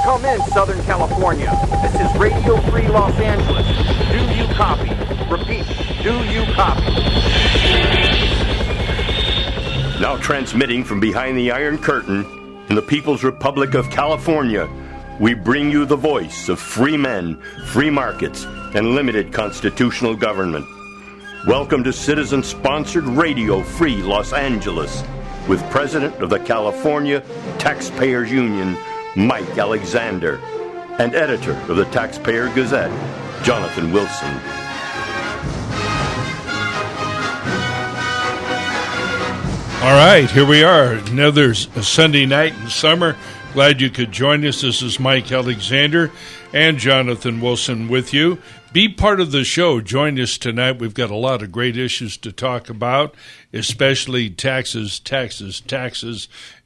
Come in, Southern California. This is Radio Free Los Angeles. Do you copy? Repeat, do you copy? Now transmitting from behind the Iron Curtain in the People's Republic of California, we bring you the voice of free men, free markets, and limited constitutional government. Welcome to citizen-sponsored Radio Free Los Angeles with President of the California Taxpayers Union, Mike Alexander, and editor of the Taxpayer Gazette, Jonathan Wilson. All right, here we are. Another Sunday night in summer. Glad you could join us. This is Mike Alexander and Jonathan Wilson with you. Be part of the show. Join us tonight. We've got a lot of great issues to talk about, especially taxes,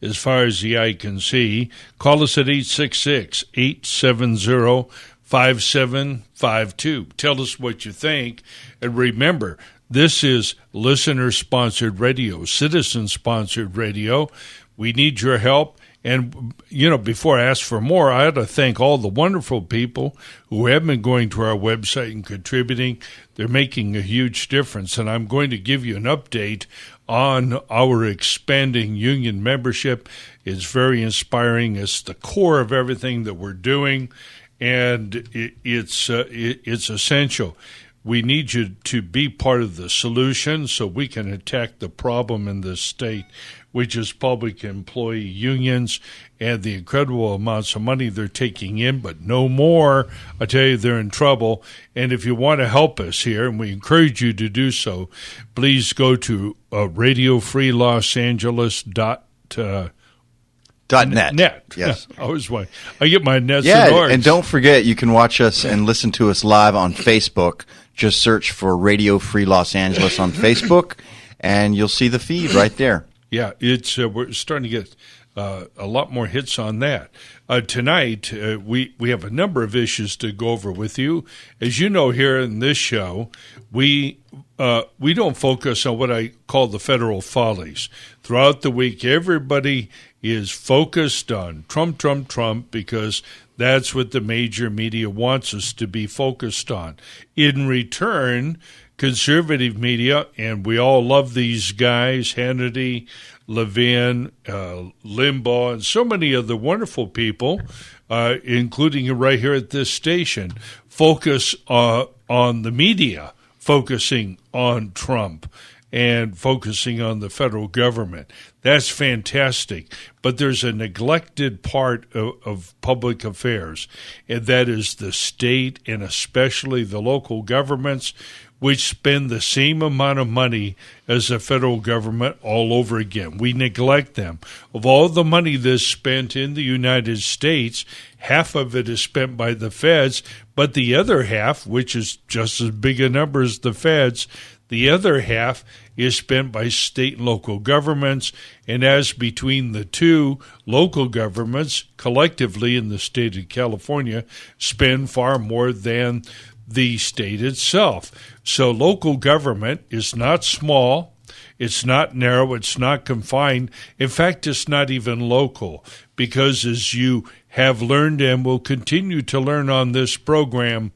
as far as the eye can see. Call us at 866-870-5752. Tell us what you think. And remember, this is listener-sponsored radio, citizen-sponsored radio. We need your help. And, you know, before I ask for more, I ought to thank all the wonderful people who have been going to our website and contributing. They're making a huge difference. And I'm going to give you an update on our expanding union membership. It's very inspiring. It's the core of everything that we're doing, and it's essential. We need you to be part of the solution so we can attack the problem in this state, which is public employee unions and the incredible amounts of money they're taking in, but no more. I tell you, they're in trouble. And if you want to help us here, and we encourage you to do so, please go to radiofreelosangeles.net. Yes. I get my nets and orange. And don't forget, you can watch us and listen to us live on Facebook. Just search for Radio Free Los Angeles on Facebook, and you'll see the feed right there. Yeah, it's we're starting to get a lot more hits on that. Tonight, we have a number of issues to go over with you. As you know, here in this show, we don't focus on what I call the federal follies. Throughout the week, everybody is focused on Trump, because that's what the major media wants us to be focused on. In return, conservative media, and we all love these guys, Hannity, Levin, Limbaugh, and so many other wonderful people, including right here at this station, focus on the media, focusing on Trump and focusing on the federal government. That's fantastic. But there's a neglected part of public affairs, and that is the state and especially the local governments, which spend the same amount of money as the federal government all over again. We neglect them. Of all the money that's spent in the United States, half of it is spent by the feds, but the other half, which is just as big a number as the feds, the other half is spent by state and local governments, and as between the two, local governments collectively in the state of California spend far more than the state itself. So local government is not small, it's not narrow, it's not confined. In fact, it's not even local, because as you have learned and will continue to learn on this program,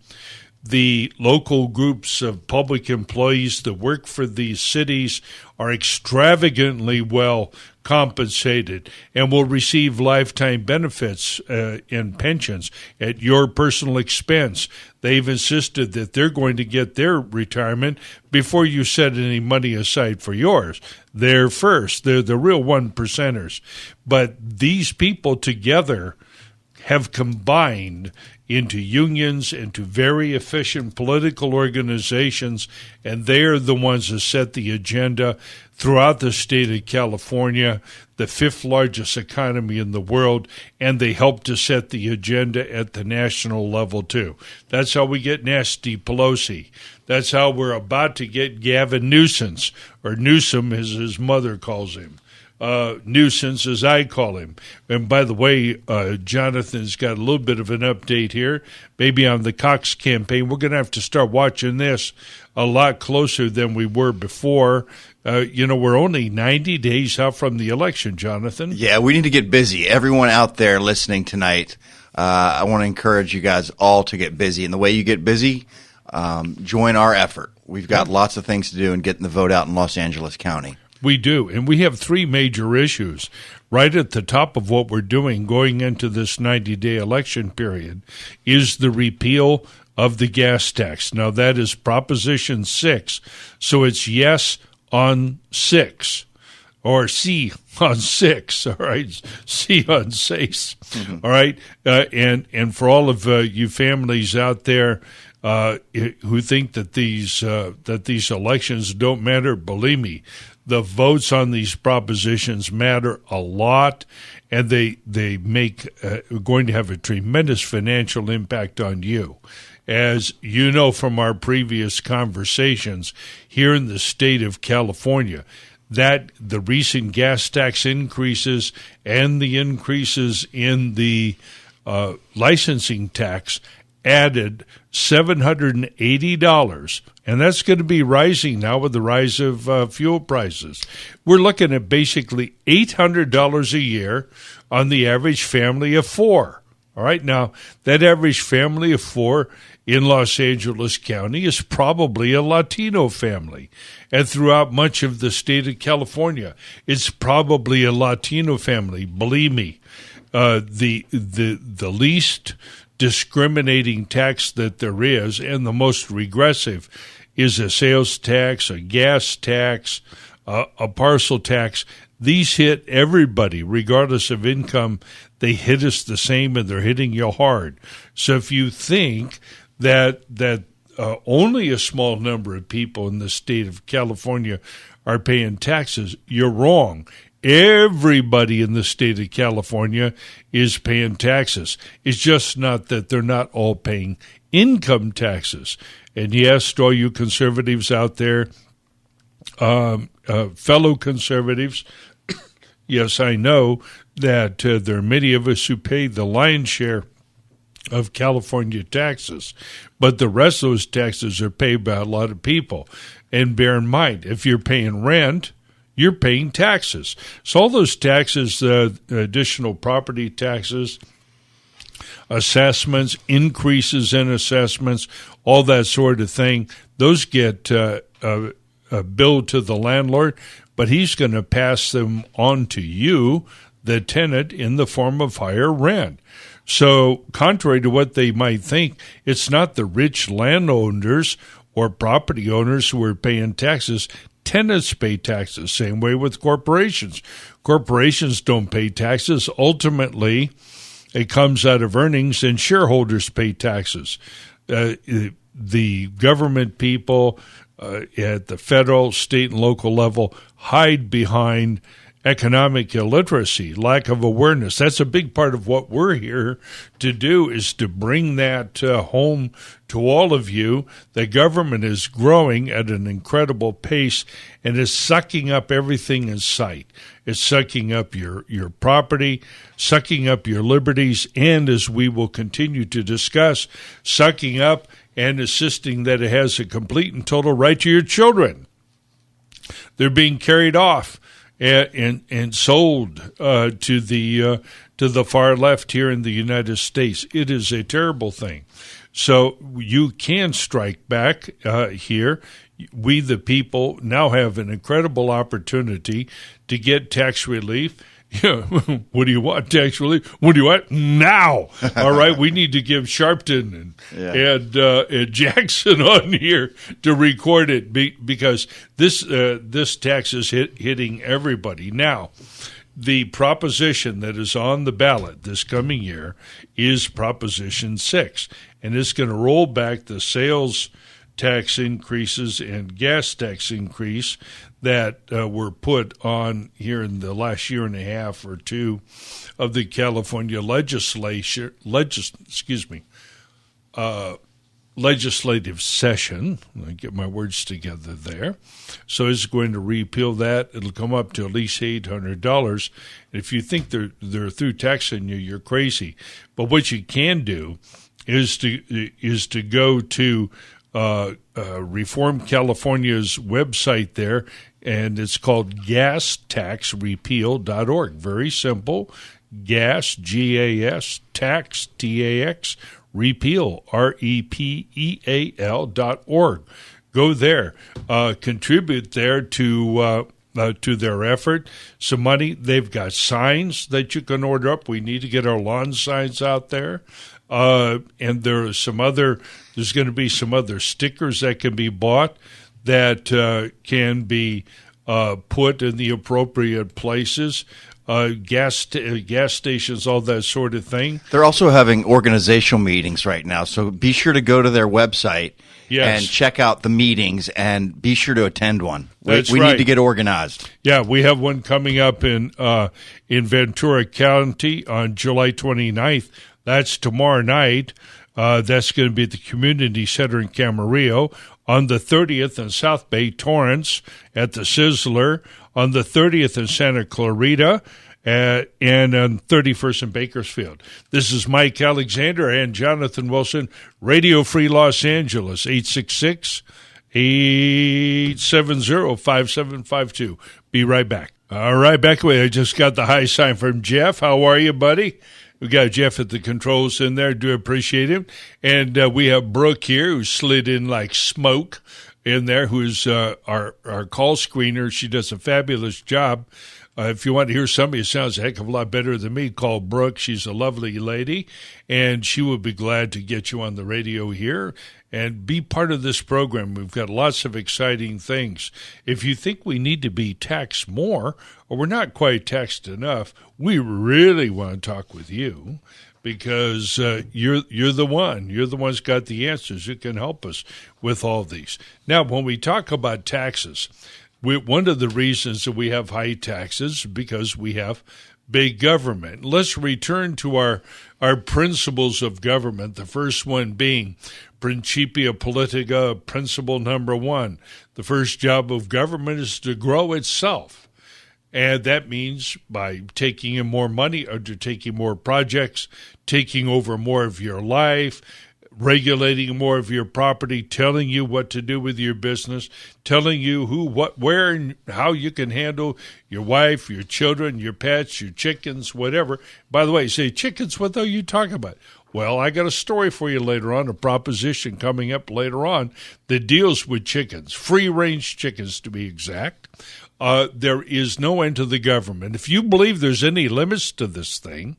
the local groups of public employees that work for these cities are extravagantly well compensated and will receive lifetime benefits and pensions at your personal expense. They've insisted that they're going to get their retirement before you set any money aside for yours. They're first. They're the real one percenters. But these people together have combined into unions, into very efficient political organizations, and they are the ones that set the agenda throughout the state of California, the fifth largest economy in the world, and they help to set the agenda at the national level too. That's how we get Nasty Pelosi. That's how we're about to get Gavin Newsom, or Newsom as his mother calls him. Nuisance, as I call him. And by the way, Jonathan's got a little bit of an update here, maybe on the Cox campaign. We're going to have to start watching this a lot closer than we were before. We're only 90 days out from the election, Jonathan. Yeah, we need to get busy. Everyone out there listening tonight, I want to encourage you guys all to get busy. And the way you get busy, join our effort. We've got lots of things to do in getting the vote out in Los Angeles County. We do, and we have three major issues. Right at the top of what we're doing going into this 90-day election period is the repeal of the gas tax. Now, that is Proposition 6, so it's yes on 6, or C on 6, all right? C on 6, all right? And for all of you families out there who think that these elections don't matter, believe me, the votes on these propositions matter a lot, and they make going to have a tremendous financial impact on you. As you know from our previous conversations, here in the state of California, that the recent gas tax increases and the increases in the licensing tax added $780, and that's going to be rising now with the rise of fuel prices. We're looking at basically $800 a year on the average family of four. All right, now that average family of four in Los Angeles County is probably a Latino family, and throughout much of the state of California, it's probably a Latino family. Believe me, the least discriminating tax that there is, and the most regressive, is a sales tax, a gas tax, a parcel tax. These hit everybody, regardless of income. They hit us the same, and they're hitting you hard. So if you think that only a small number of people in the state of California are paying taxes, you're wrong. Everybody in the state of California is paying taxes. It's just not that they're not all paying income taxes. And yes, to all you conservatives out there, fellow conservatives, yes, I know that there are many of us who pay the lion's share of California taxes, but the rest of those taxes are paid by a lot of people. And bear in mind, if you're paying rent, you're paying taxes. So all those taxes, additional property taxes, assessments, increases in assessments, all that sort of thing, those get billed to the landlord, but he's going to pass them on to you, the tenant, in the form of higher rent. So contrary to what they might think, it's not the rich landowners or property owners who are paying taxes. Tenants pay taxes, same way with corporations. Corporations don't pay taxes. Ultimately, it comes out of earnings, and shareholders pay taxes. The government people at the federal, state, and local level hide behind economic illiteracy, lack of awareness. That's a big part of what we're here to do, is to bring that home to all of you. The government is growing at an incredible pace and is sucking up everything in sight. It's sucking up your property, sucking up your liberties, and, as we will continue to discuss, sucking up and insisting that it has a complete and total right to your children. They're being carried off and sold to the far left here in the United States. It is a terrible thing. So you can strike back here. We, the people, now have an incredible opportunity to get tax relief. Yeah, what do you want, tax relief? What do you want now? All right, we need to give Sharpton and Jackson on here to record it because this tax is hitting everybody. Now, the proposition that is on the ballot this coming year is Proposition 6, and it's going to roll back the sales tax increases and gas tax increase that were put on here in the last year and a half or two of the California legislative session. Let me get my words together there. So it's going to repeal that. It'll come up to at least $800. If you think they're through taxing you, you're crazy. But what you can do is to go to Reform California's website there, and it's called gastaxrepeal.org. Very simple, gas, G-A-S, tax, T-A-X, repeal, REPEAL.org. Go there, contribute there to their effort. Some money. They've got signs that you can order up. We need to get our lawn signs out there. And there's going to be some other stickers that can be bought that can be put in the appropriate places. Gas stations, all that sort of thing. They're also having organizational meetings right now, so be sure to go to their website and check out the meetings, and be sure to attend one. We right. need to get organized. Yeah, we have one coming up in Ventura County on July 29th. That's tomorrow night. That's going to be at the Community Center in Camarillo. On the 30th in South Bay, Torrance, at the Sizzler. On the 30th in Santa Clarita, and on 31st in Bakersfield. This is Mike Alexander and Jonathan Wilson, Radio Free Los Angeles, 866-870-5752. Be right back. All right, back away. I just got the high sign from Jeff. How are you, buddy? We got Jeff at the controls in there. Do appreciate him. And we have Brooke here, who slid in like smoke in there, who's our call screener. She does a fabulous job. If you want to hear somebody who sounds a heck of a lot better than me, call Brooke. She's a lovely lady, and she will be glad to get you on the radio here and be part of this program. We've got lots of exciting things. If you think we need to be taxed more, or we're not quite taxed enough, we really want to talk with you, because you're the one. You're the one's got the answers. You can help us with all these. Now, when we talk about taxes, one of the reasons that we have high taxes is because we have big government. Let's return to our principles of government, the first one being Principia Politica, principle number one. The first job of government is to grow itself. And that means by taking in more money, undertaking more projects, taking over more of your life, regulating more of your property, telling you what to do with your business, telling you who, what, where, and how you can handle your wife, your children, your pets, your chickens, whatever. By the way, you say, chickens, what are you talking about? Well, I got a story for you later on, a proposition coming up later on that deals with chickens, free-range chickens to be exact. There is no end to the government. If you believe there's any limits to this thing,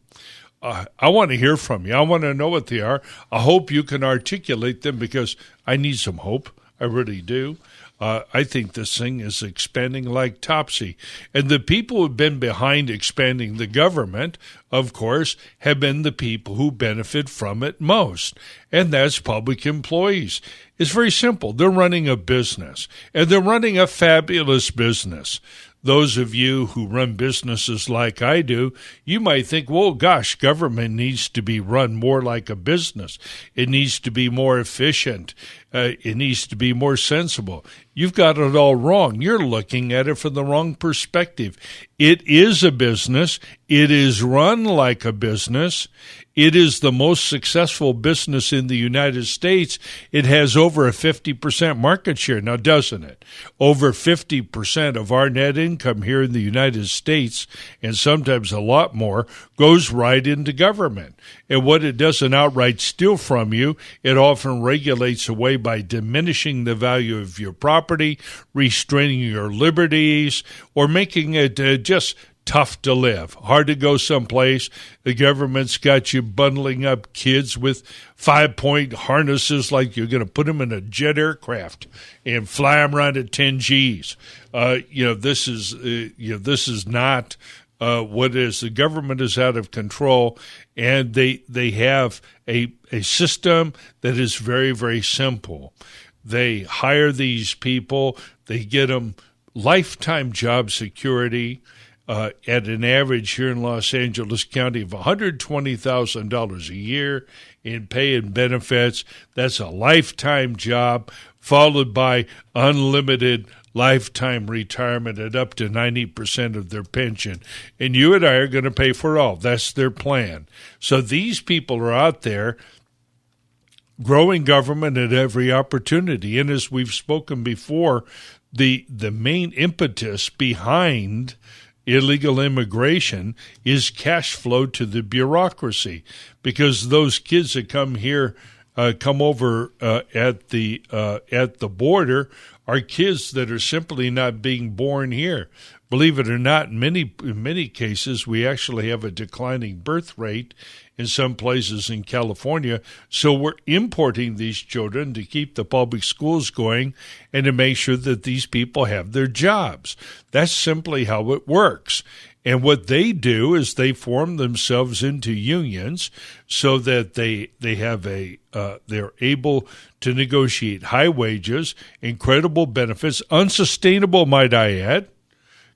I want to hear from you. I want to know what they are. I hope you can articulate them, because I need some hope. I really do. I think this thing is expanding like topsy. And the people who have been behind expanding the government, of course, have been the people who benefit from it most. And that's public employees. It's very simple. They're running a business, and they're running a fabulous business. Those of you who run businesses like I do, you might think, well, gosh, government needs to be run more like a business. It needs to be more efficient. It needs to be more sensible. You've got it all wrong. You're looking at it from the wrong perspective. It is a business. It is run like a business. It is the most successful business in the United States. It has over a 50% market share, now doesn't it? Over 50% of our net income here in the United States, and sometimes a lot more, goes right into government. And what it doesn't outright steal from you, it often regulates away by diminishing the value of your property, restraining your liberties, or making it just tough to live, hard to go someplace. The government's got you bundling up kids with 5-point harnesses like you're going to put them in a jet aircraft and fly them around at 10 Gs. This is not what is. The government is out of control, and they have a system that is very, very simple. They hire these people. They get them lifetime job security, at an average here in Los Angeles County of $120,000 a year in pay and benefits. That's a lifetime job, followed by unlimited lifetime retirement at up to 90% of their pension. And you and I are going to pay for it all. That's their plan. So these people are out there growing government at every opportunity. And as we've spoken before, the main impetus behind illegal immigration is cash flow to the bureaucracy, because those kids that come here, come over at the border, are kids that are simply not being born here. Believe it or not, in many cases, we actually have a declining birth rate in some places in California. So we're importing these children to keep the public schools going and to make sure that these people have their jobs. That's simply how it works. And what they do is they form themselves into unions so that they have they're able to negotiate high wages, incredible benefits, unsustainable, might I add,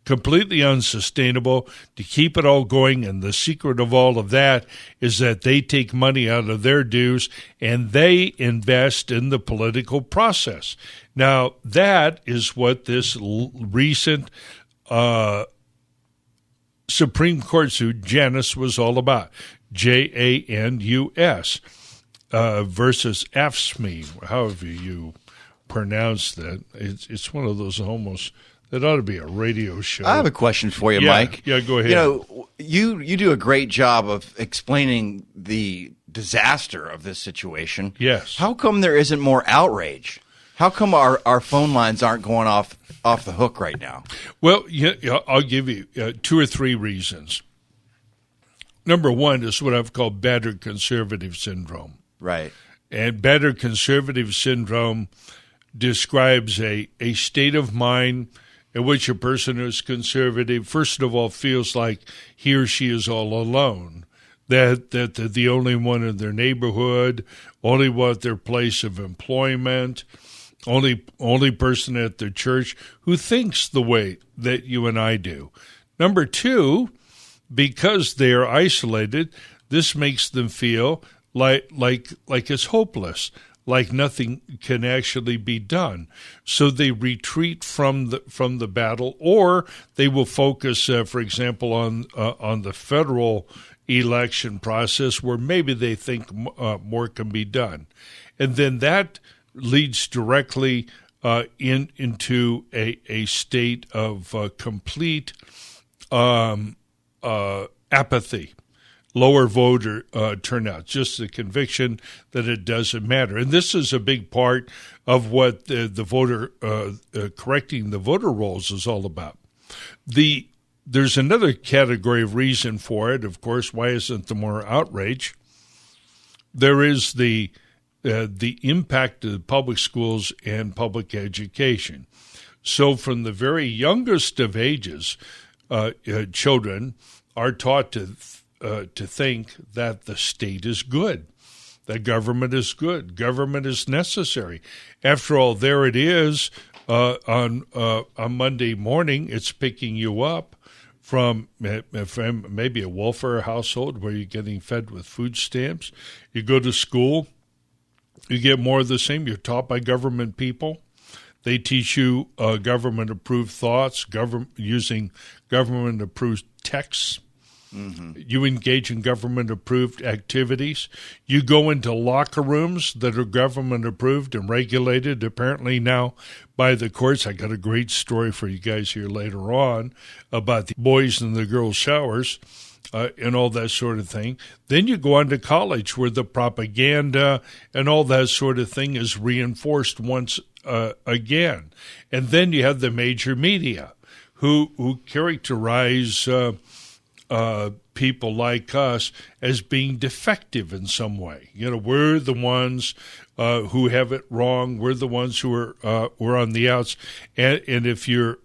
completely unsustainable to keep it all going. And the secret of all of that is that they take money out of their dues and they invest in the political process. Now, that is what this recent Supreme Court suit, Janus, was all about. Janus versus AFSCME, however you pronounce that. It's one of those almost that ought to be a radio show. I have a question for you, Mike. Yeah, go ahead. You know, you do a great job of explaining the disaster of this situation. Yes. How come there isn't more outrage? How come our phone lines aren't going off the hook right now? Well, I'll give you 2 or 3 reasons. Number one is what I've called battered conservative syndrome. Right. And battered conservative syndrome describes a state of mind in which a person who's conservative, first of all, feels like he or she is all alone, that they're the only one in their neighborhood, only one at their place of employment, only person at their church who thinks the way that you and I do. Number 2, because they are isolated, this makes them feel like it's hopeless, like nothing can actually be done. So they retreat from the battle, or they will focus, for example, on the federal election process, where maybe they think more can be done, and then that leads directly into a state of complete apathy, lower voter turnout, just the conviction that it doesn't matter. And this is a big part of what the voter correcting the voter rolls is all about. There's another category of reason for it. Of course, why isn't there more outrage? There is the impact of the public schools and public education. So from the very youngest of ages, children are taught to think that the state is good, that government is good, government is necessary. After all, there it is on Monday morning. It's picking you up from maybe a welfare household where you're getting fed with food stamps. You go to school. You get more of the same. You're taught by government people. They teach you government-approved thoughts, using government-approved texts. Mm-hmm. You engage in government-approved activities. You go into locker rooms that are government-approved and regulated, apparently now by the courts. I got a great story for you guys here later on about the boys and the girls' showers. And all that sort of thing. Then you go on to college, where the propaganda and all that sort of thing is reinforced once again. And then you have the major media who characterize people like us as being defective in some way. You know, we're the ones who have it wrong. We're the ones who are we're on the outs. And if you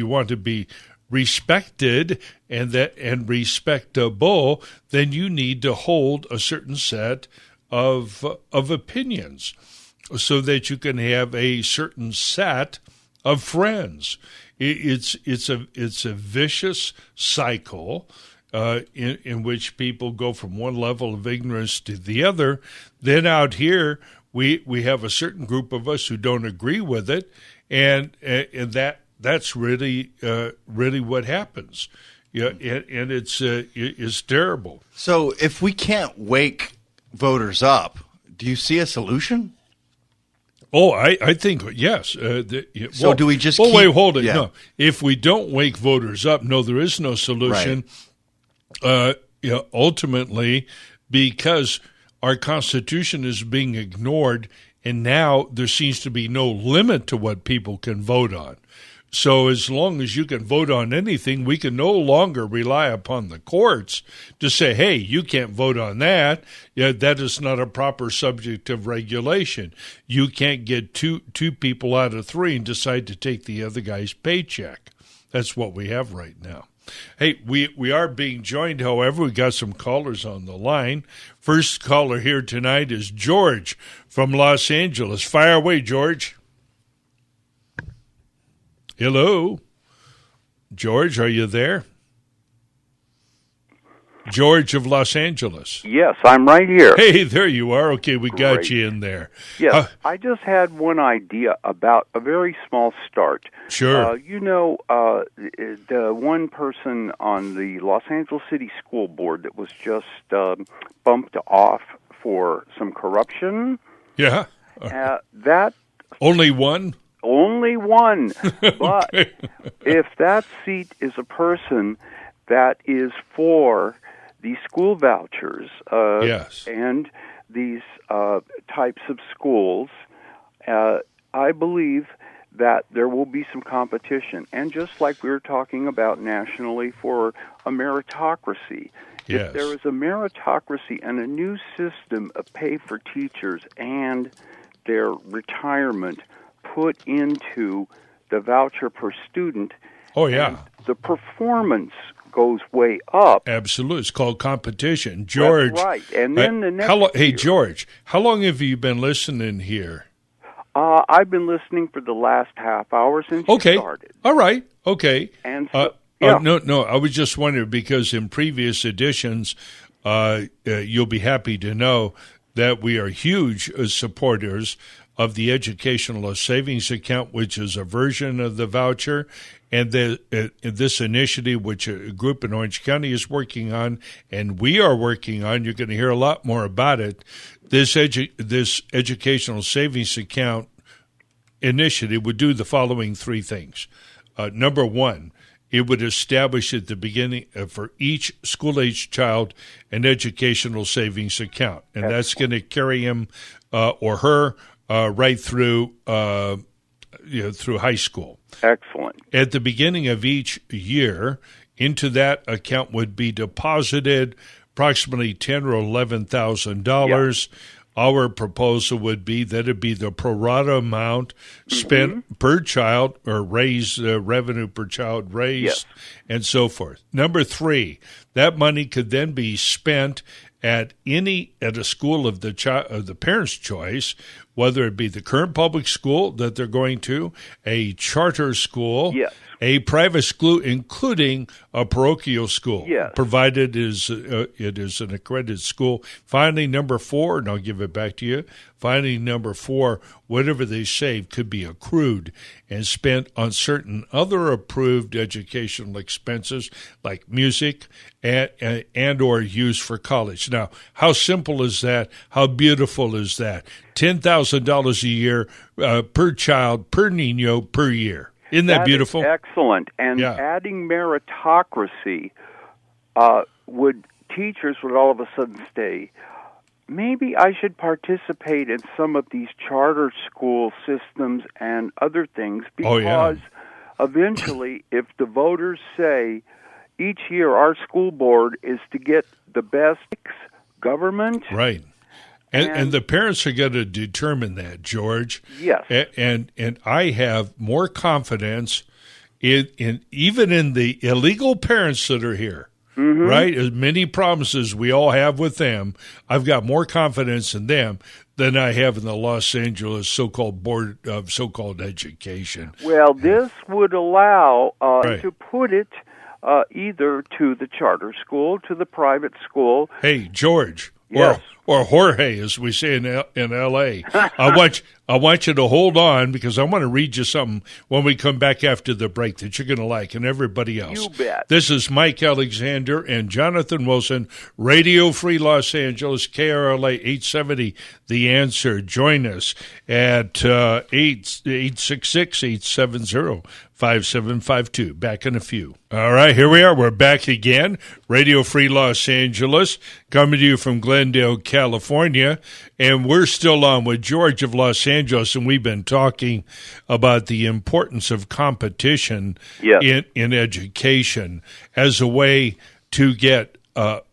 want to be respected and respectable, then you need to hold a certain set of opinions so that you can have a certain set of friends. It's a vicious cycle in which people go from one level of ignorance to the other. Then out here we have a certain group of us who don't agree with it, and that's really what happens. Yeah, and it's terrible. So if we can't wake voters up, do you see a solution? Oh, I think yes. So do we just Well, keep- wait, hold it. yeah. No, if we don't wake voters up, no, there is no solution. Ultimately, because our Constitution is being ignored, and now there seems to be no limit to what people can vote on. So as long as you can vote on anything, we can no longer rely upon the courts to say, hey, you can't vote on that. Yeah, that is not a proper subject of regulation. You can't get two people out of three and decide to take the other guy's paycheck. That's what we have right now. Hey, we are being joined, however. We got some callers on the line. First caller here tonight is George from Los Angeles. Fire away, George. Hello. George, are you there? George of Los Angeles. Yes, I'm right here. Hey, there you are. Okay, we got Great. you in there. Yes, I just had one idea about a very small start. Sure. The one person on the Los Angeles City School Board that was just bumped off for some corruption, Yeah. that Only one? only one. But Okay. if that seat is a person that is for the school vouchers Yes. and these types of schools, I believe that there will be some competition. And just like we were talking about nationally for a meritocracy, Yes. if there is a meritocracy and a new system of pay for teachers and their retirement put into the voucher per student, Oh, yeah. the performance goes way up. Absolutely. It's called competition. George. That's right. And then the next Hey, year- George, how long have you been listening here? I've been listening for the last half hour since Okay. you started. All right. Okay. And so, yeah. No. I was just wondering because in previous editions, you'll be happy to know that we are huge supporters of the Educational Savings Account, which is a version of the voucher, and this initiative, which a group in Orange County is working on, and we are working on. You're going to hear a lot more about it. This Educational Savings Account initiative would do the following three things. Number one, it would establish at the beginning for each school-age child an educational savings account, and that's going to carry him or her right through through high school. Excellent. At the beginning of each year, into that account would be deposited approximately $10,000 or $11,000. Our proposal would be that it be the pro rata amount spent per child or raised revenue per child raised, and so forth. Number three, that money could then be spent at a school of the parent's choice, whether it be the current public school that they're going to, a charter school, a private school, including a parochial school, provided it is an accredited school. Finally, number four, and I'll give it back to you. Finally, number four, whatever they save could be accrued and spent on certain other approved educational expenses like music and or used for college. Now, how simple is that? How beautiful is that? $10,000 a year per child, per niño, per year. Isn't that beautiful? Is excellent. And adding meritocracy, teachers would all of a sudden say, maybe I should participate in some of these charter school systems and other things because eventually if the voters say each year our school board is to get the best government. Right. And the parents are going to determine that, George. Yes. And I have more confidence in even in the illegal parents that are here. Mm-hmm. Right? As many problems as we all have with them, I've got more confidence in them than I have in the Los Angeles so-called Board of so-called Education. Well, this would allow to put it either to the charter school, to the private school. Hey, George. Yes. or Jorge, as we say in L.A. I want you to hold on because I want to read you something when we come back after the break that you're going to like, and everybody else. You bet. This is Mike Alexander and Jonathan Wilson, Radio Free Los Angeles, KRLA 870, The Answer. Join us at 866-870-5752. Back in a few. All right, here we are. We're back again. Radio Free Los Angeles, coming to you from Glendale, California. And we're still on with George of Los Angeles, and we've been talking about the importance of competition in education as a way to get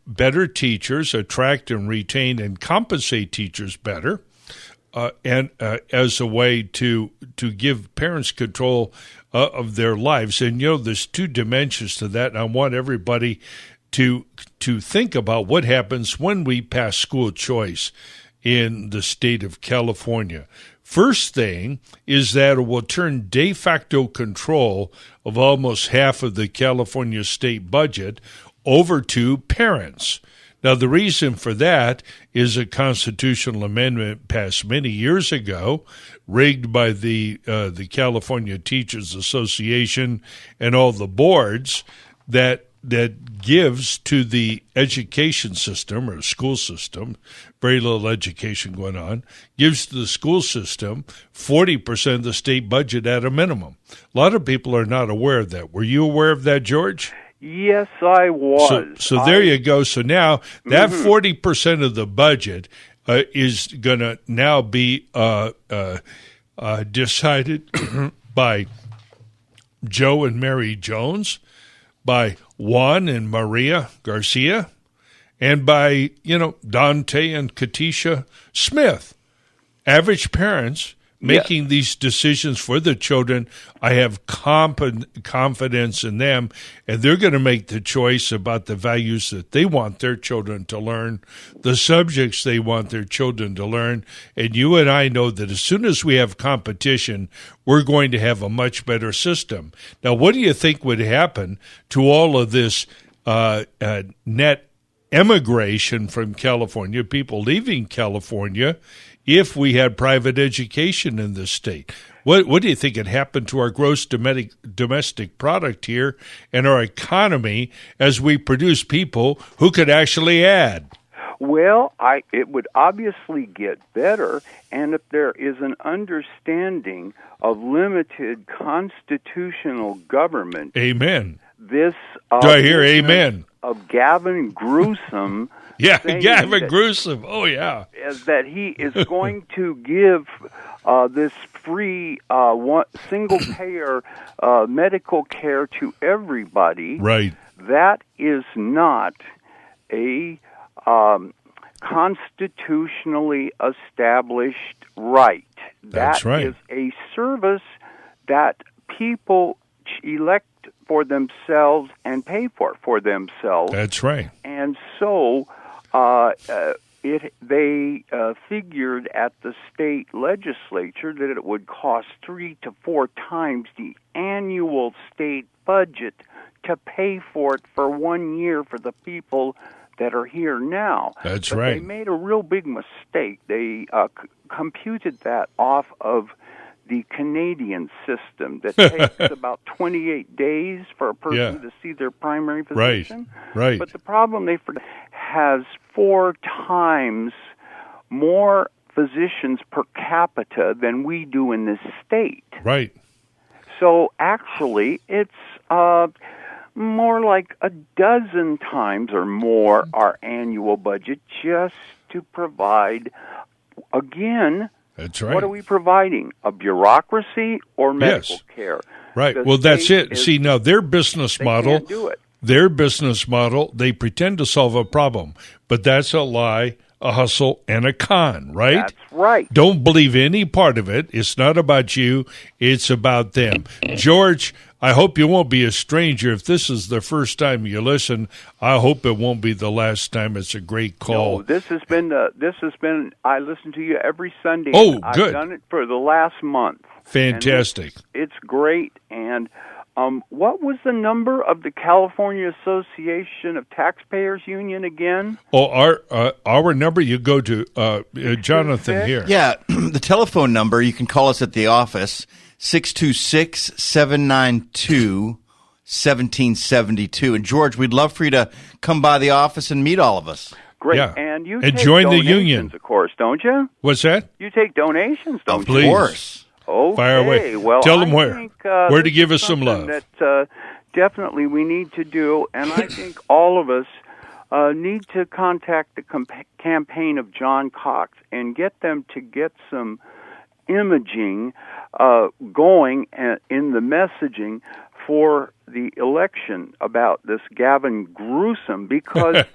better teachers, attract and retain and compensate teachers better, and as a way to give parents control of their lives. And, there's two dimensions to that, and I want everybody to think about what happens when we pass school choice in the state of California. First thing is that it will turn de facto control of almost half of the California state budget over to parents. Now, the reason for that is a constitutional amendment passed many years ago, rigged by the California Teachers Association and all the boards, that gives to the education system or school system, very little education going on, gives to the school system 40% of the state budget at a minimum. A lot of people are not aware of that. Were you aware of that, George? Yes, I was. So there you go. So now that 40% of the budget is going to now be decided by Joe and Mary Jones, by Juan and Maria Garcia, and by, Dante and Katisha Smith. Average parents making these decisions for the children. I have confidence in them, and they're going to make the choice about the values that they want their children to learn, the subjects they want their children to learn. And you and I know that as soon as we have competition, we're going to have a much better system. Now, what do you think would happen to all of this net emigration from California, people leaving California, if we had private education in this state? What do you think had happened to our gross domestic product here and our economy as we produce people who could actually add? Well, it would obviously get better, and if there is an understanding of limited constitutional government. Amen. This do I hear amen? Of Gavin Newsom. Yeah, Gavin Newsom. Oh, yeah. That he is going to give this free single-payer medical care to everybody. Right. That is not a constitutionally established right. That's right. That is a service that people elect for themselves and pay for themselves. That's right. And so they figured at the state legislature that it would cost 3 to 4 times the annual state budget to pay for it for 1 year for the people that are here now. That's but right. They made a real big mistake. They computed that off of the Canadian system that takes about 28 days for a person to see their primary physician. Right. But the problem they forget has 4 times more physicians per capita than we do in this state. Right. So actually, it's more like a dozen times or more our annual budget just to provide, again, that's right. What are we providing? A bureaucracy or medical care? Right. The well, that's it. is, See, now their business model, can't do it. Their business model, they pretend to solve a problem, but that's a lie, a hustle, and a con, right? That's right. Don't believe any part of it. It's not about you. It's about them. George, I hope you won't be a stranger. If this is the first time you listen, I hope it won't be the last time. It's a great call. No, this has been, I listen to you every Sunday. Oh, good. I've done it for the last month. Fantastic. It's great, and what was the number of the California Association of Taxpayers Union again? Oh, our number, you go to Jonathan here. Yeah, the telephone number, you can call us at the office, 626-792-1772. And George, we'd love for you to come by the office and meet all of us. Great. Yeah. And you And take join the donations, union. of course, don't you? What's that? You take donations, don't you? Please. Of course. Okay. Fire away. Well, Tell them I where. think, Where to this give is us some something love. That definitely we need to do, and I think all of us need to contact the campaign of John Cox and get them to get some imaging going in the messaging for the election about this Gavin Newsom, because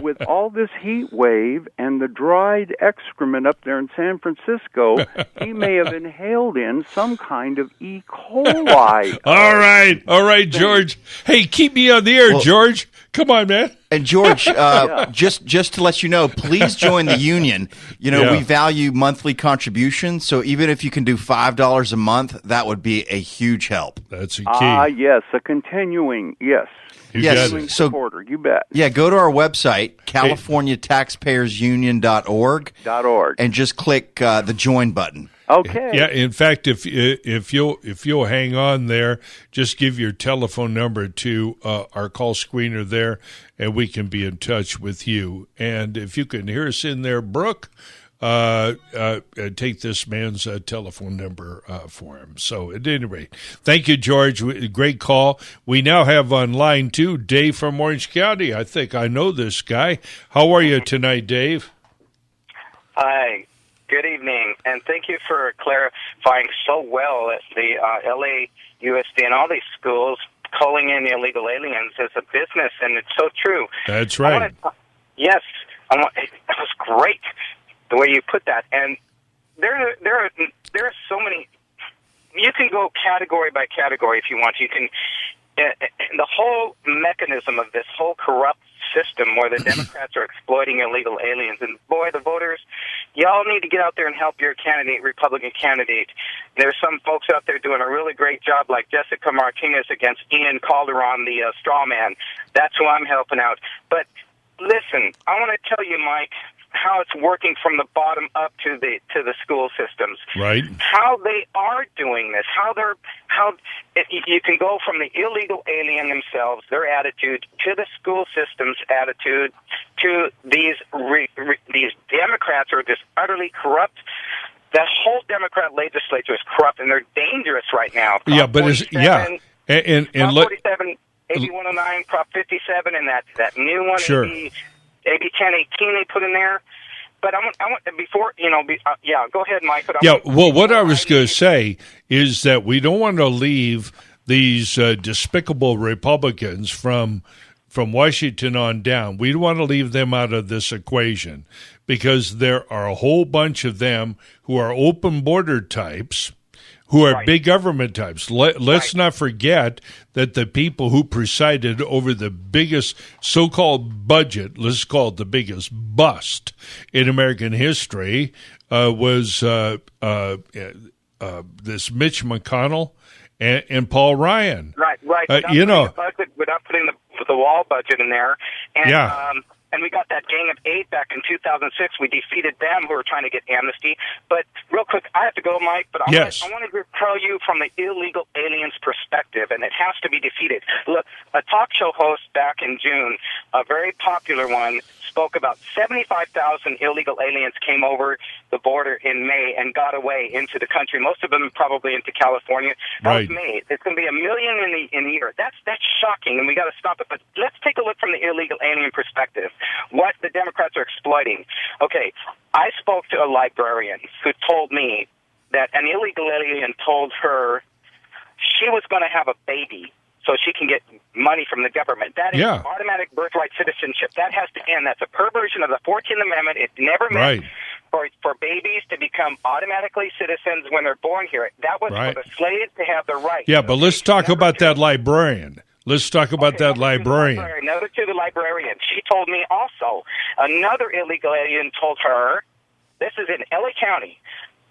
with all this heat wave and the dried excrement up there in San Francisco, he may have inhaled in some kind of E. coli. All right, George. Hey, keep me on the air, George. Come on, man. And George, just to let you know, please join the union. You know, we value monthly contributions, so even if you can do $5 a month, that would be a huge help. That's a key. Yes, a continuing, yes. You Yes. got it. So- supporter, you bet. Yeah, go to our website, CaliforniaTaxpayersUnion.org, and just click the join button. Okay. Yeah, in fact, if you'll hang on there, just give your telephone number to our call screener there, and we can be in touch with you. And if you can hear us in there, Brooke, take this man's telephone number for him. So at any rate, thank you, George. Great call. We now have on line 2 Dave from Orange County. I think I know this guy. How are you tonight, Dave? Hi. Good evening, and thank you for clarifying so well that the LAUSD and all these schools calling in illegal aliens is a business, and it's so true. That's right. Yes, it was great the way you put that, and there are so many. You can go category by category if you want. You can. The whole mechanism of this whole corrupt system where the Democrats are exploiting illegal aliens. And boy, the voters, y'all need to get out there and help your candidate, Republican candidate. There's some folks out there doing a really great job, like Jessica Martinez against Ian Calderon, the straw man. That's who I'm helping out. But listen, I want to tell you, Mike, how it's working from the bottom up to the school systems. Right. How they are doing this. You can go from the illegal alien themselves, their attitude, to the school system's attitude, to these Democrats who are just utterly corrupt. The whole Democrat legislature is corrupt, and they're dangerous right now. Yeah, but and Prop 47, AB 109, Prop 57, and that new one. Sure. AB 1018 they put in there. But I want before, go ahead, Mike. But what I was going to say is that we don't want to leave these despicable Republicans from Washington on down. We don't want to leave them out of this equation, because there are a whole bunch of them who are open border types, who are big government types. Let's not forget that the people who presided over the biggest so-called budget, let's call it the biggest bust in American history, was this Mitch McConnell and Paul Ryan. Right. Without putting the wall budget in there. And, and we got that Gang of 8 back in 2006. We defeated them who were trying to get amnesty. But real quick, I have to go, Mike, but I want to tell you from the illegal aliens perspective, and it has to be defeated. Look, a talk show host back in June, a very popular one, spoke about 75,000 illegal aliens came over the border in May and got away into the country. Most of them probably into California. That was May. It's going to be 1 million in a year. That's shocking, and we got to stop it. But let's take a look from the illegal alien perspective. What the Democrats are exploiting. Okay, I spoke to a librarian who told me that an illegal alien told her she was going to have a baby so she can get money from the government. That is automatic birthright citizenship. That has to end. That's a perversion of the 14th Amendment. It never meant for babies to become automatically citizens when they're born here. That was for the slaves to have the right. Yeah, but let's talk about that librarian. Let's talk about that librarian. Another to the librarian. She told me also, another illegal alien told her, this is in LA County,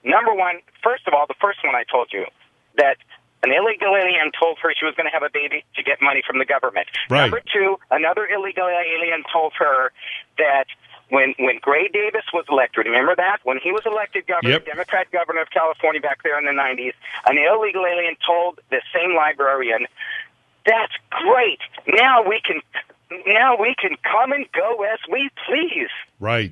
number one, first of all, the first one I told you, that An illegal alien told her she was going to have a baby to get money from the government. Right. Number two, another illegal alien told her that when Gray Davis was elected, remember that? When he was elected governor, Yep. Democrat governor of California back there in the 90s, an illegal alien told the same librarian, "That's great. Now we can come and go as we please." Right.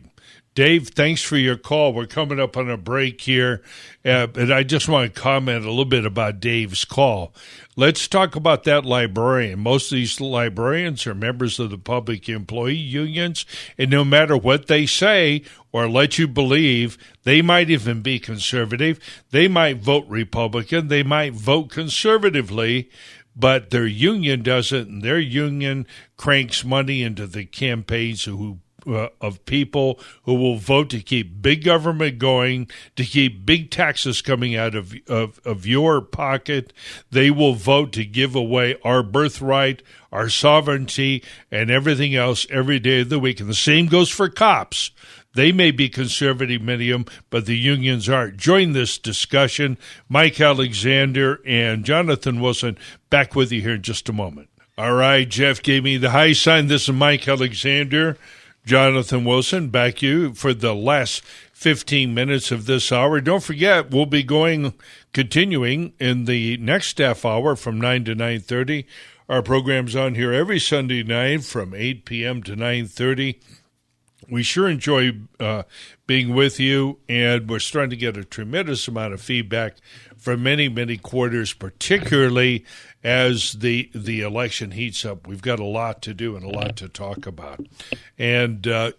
Dave, thanks for your call. We're coming up on a break here, and I just want to comment a little bit about Dave's call. Let's talk about that librarian. Most of these librarians are members of the public employee unions, and no matter what they say or let you believe, they might even be conservative. They might vote Republican. They might vote conservatively, but their union doesn't, and their union cranks money into the campaigns of people who will vote to keep big government going, to keep big taxes coming out of your pocket. They will vote to give away our birthright, our sovereignty, and everything else every day of the week. And the same goes for cops. They may be conservative, many of them, but the unions aren't. Join this discussion. Mike Alexander and Jonathan Wilson back with you here in just a moment. All right, Jeff gave me the high sign. This is Mike Alexander. Jonathan Wilson, back you for the last 15 minutes of this hour. Don't forget, we'll be continuing in the next half hour from 9 to 9:30. Our program's on here every Sunday night from 8 p.m. to 9:30. We sure enjoy being with you, and we're starting to get a tremendous amount of feedback from many, many quarters, particularly as the election heats up. We've got a lot to do and a lot to talk about. And, I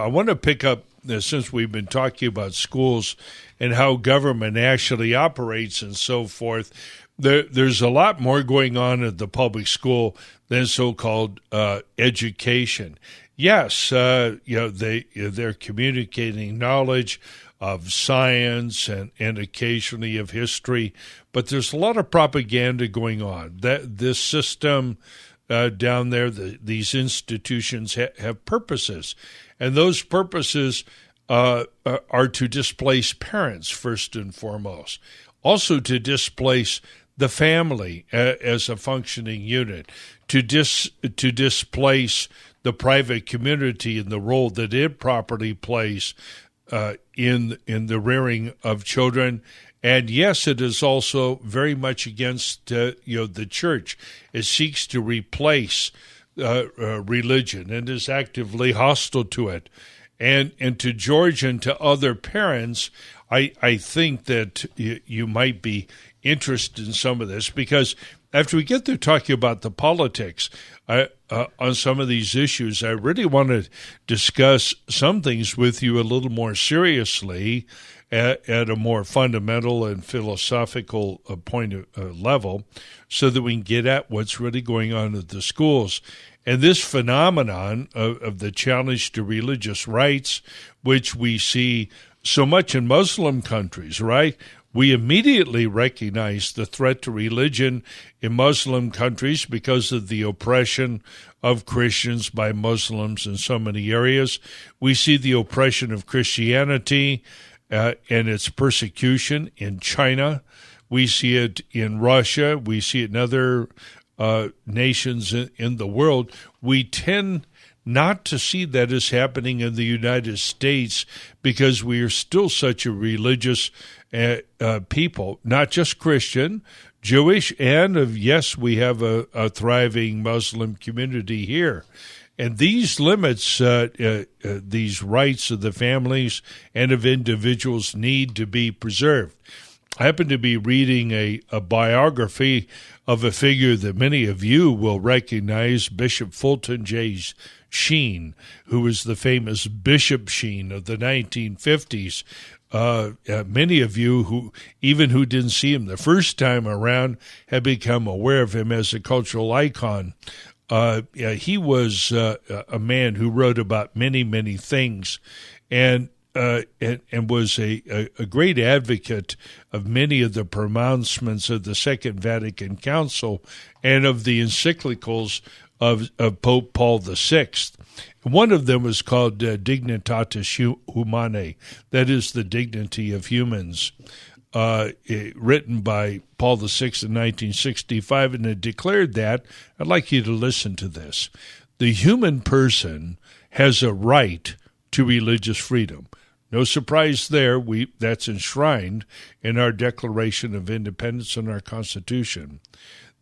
want to pick up, since we've been talking about schools and how government actually operates and so forth, there's a lot more going on at the public school than so-called education. Yes, they're communicating knowledge of science and occasionally of history, but there's a lot of propaganda going on. This system down there, these institutions have purposes, and those purposes are to displace parents first and foremost, also to displace the family as a functioning unit, to displace the private community and the role that it properly plays in the rearing of children. And yes, it is also very much against the church. It seeks to replace religion and is actively hostile to it. And to George and to other parents, I think that you might be interested in some of this, because after we get through talking about the politics on some of these issues, I really want to discuss some things with you a little more seriously at a more fundamental and philosophical point of level, so that we can get at what's really going on at the schools. And this phenomenon of the challenge to religious rights, which we see so much in Muslim countries, right? We immediately recognize the threat to religion in Muslim countries because of the oppression of Christians by Muslims in so many areas. We see the oppression of Christianity and its persecution in China. We see it in Russia. We see it in other nations in the world. We tend not to see that as happening in the United States because we are still such a religious people, not just Christian, Jewish, and yes, we have a thriving Muslim community here. And these limits, these rights of the families and of individuals need to be preserved. I happen to be reading a biography of a figure that many of you will recognize, Bishop Fulton J. Sheen, who was the famous Bishop Sheen of the 1950s. Many of you who didn't see him the first time around have become aware of him as a cultural icon. He was a man who wrote about many, many things, and was a great advocate of many of the pronouncements of the Second Vatican Council and of the encyclicals of Pope Paul VI. One of them was called Dignitatis Humanae, that is, the dignity of humans. written by Paul VI in 1965, and it declared that, I'd like you to listen to this. The human person has a right to religious freedom. No surprise there. That's enshrined in our Declaration of Independence and our Constitution.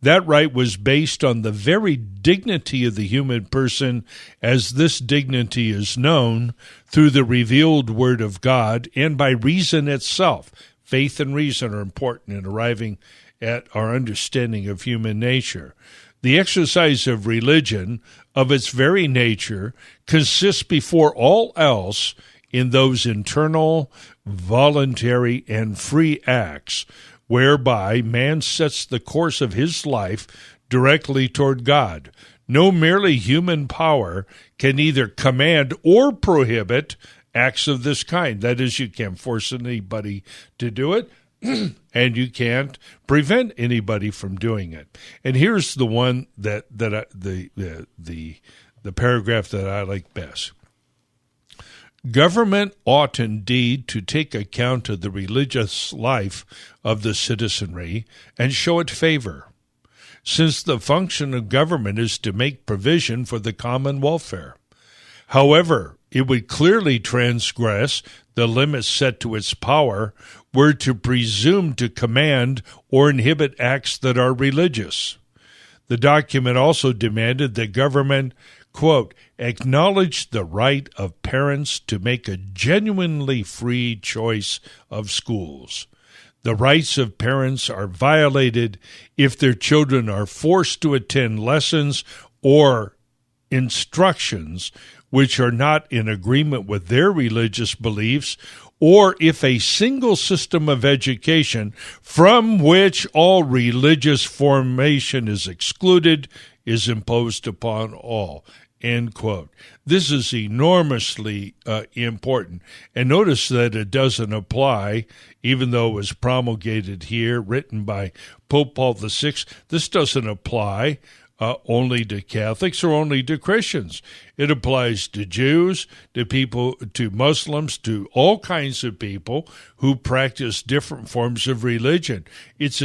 That right was based on the very dignity of the human person as this dignity is known through the revealed Word of God and by reason itself. Faith and reason are important in arriving at our understanding of human nature. The exercise of religion, of its very nature, consists before all else in those internal, voluntary, and free acts whereby man sets the course of his life directly toward God. No merely human power can either command or prohibit acts of this kind. That is, you can't force anybody to do it, and you can't prevent anybody from doing it. And here's the one the paragraph that I like best. Government ought indeed to take account of the religious life of the citizenry and show it favor, since the function of government is to make provision for the common welfare. However, it would clearly transgress the limits set to its power were to presume to command or inhibit acts that are religious. The document also demanded that government, quote, acknowledge the right of parents to make a genuinely free choice of schools. The rights of parents are violated if their children are forced to attend lessons or instructions which are not in agreement with their religious beliefs, or if a single system of education from which all religious formation is excluded is imposed upon all. End quote. This is enormously important. And notice that it doesn't apply, even though it was promulgated here, written by Pope Paul VI. This doesn't apply only to Catholics or only to Christians. It applies to Jews, to people, to Muslims, to all kinds of people who practice different forms of religion. It's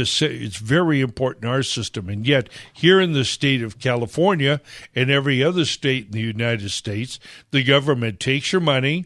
very important in our system. And yet, here in the state of California and every other state in the United States, the government takes your money,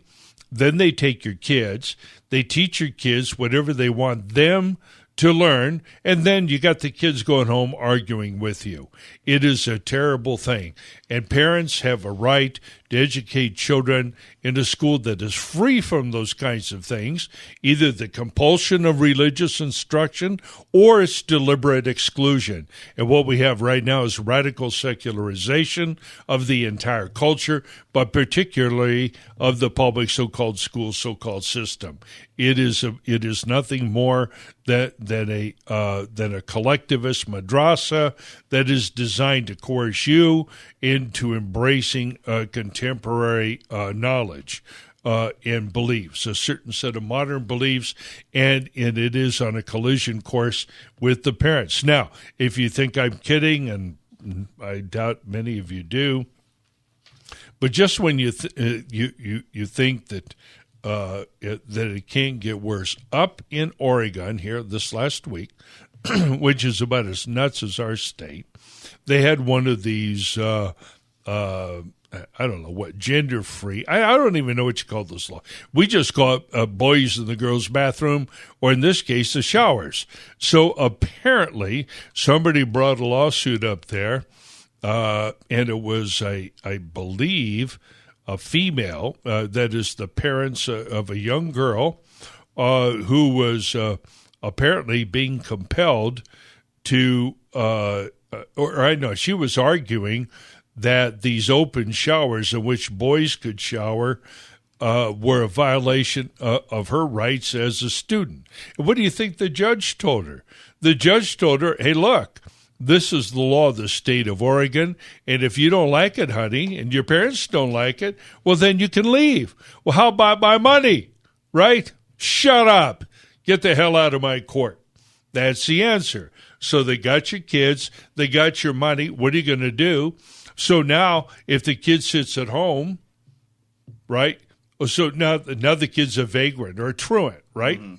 then they take your kids, they teach your kids whatever they want them to learn, and then you got the kids going home arguing with you. It is a terrible thing. And parents have a right to educate children in a school that is free from those kinds of things, either the compulsion of religious instruction or its deliberate exclusion. And what we have right now is radical secularization of the entire culture, but particularly of the public so-called school, so-called system. It is nothing more than a collectivist madrasa that is designed to coerce you into embracing contemporary knowledge and beliefs, a certain set of modern beliefs, and it is on a collision course with the parents. Now, if you think I'm kidding, and I doubt many of you do, but just when you think that it can't get worse, up in Oregon here this last week, which is about as nuts as our state, they had one of these, I don't know what, gender-free. I don't even know what you call this law. We just call it boys in the girls' bathroom, or in this case, the showers. So apparently somebody brought a lawsuit up there, and it was, I believe, a female, that is the parents of a young girl who was apparently being compelled to, she was arguing that these open showers in which boys could shower were a violation of her rights as a student. And what do you think the judge told her? The judge told her, hey, look, this is the law of the state of Oregon, and if you don't like it, honey, and your parents don't like it, well, then you can leave. Well, how about my money, right? Shut up. Get the hell out of my court. That's the answer. So they got your kids, they got your money. What are you going to do? So now, if the kid sits at home, right? So now the kid's a vagrant or a truant, right? Mm-hmm.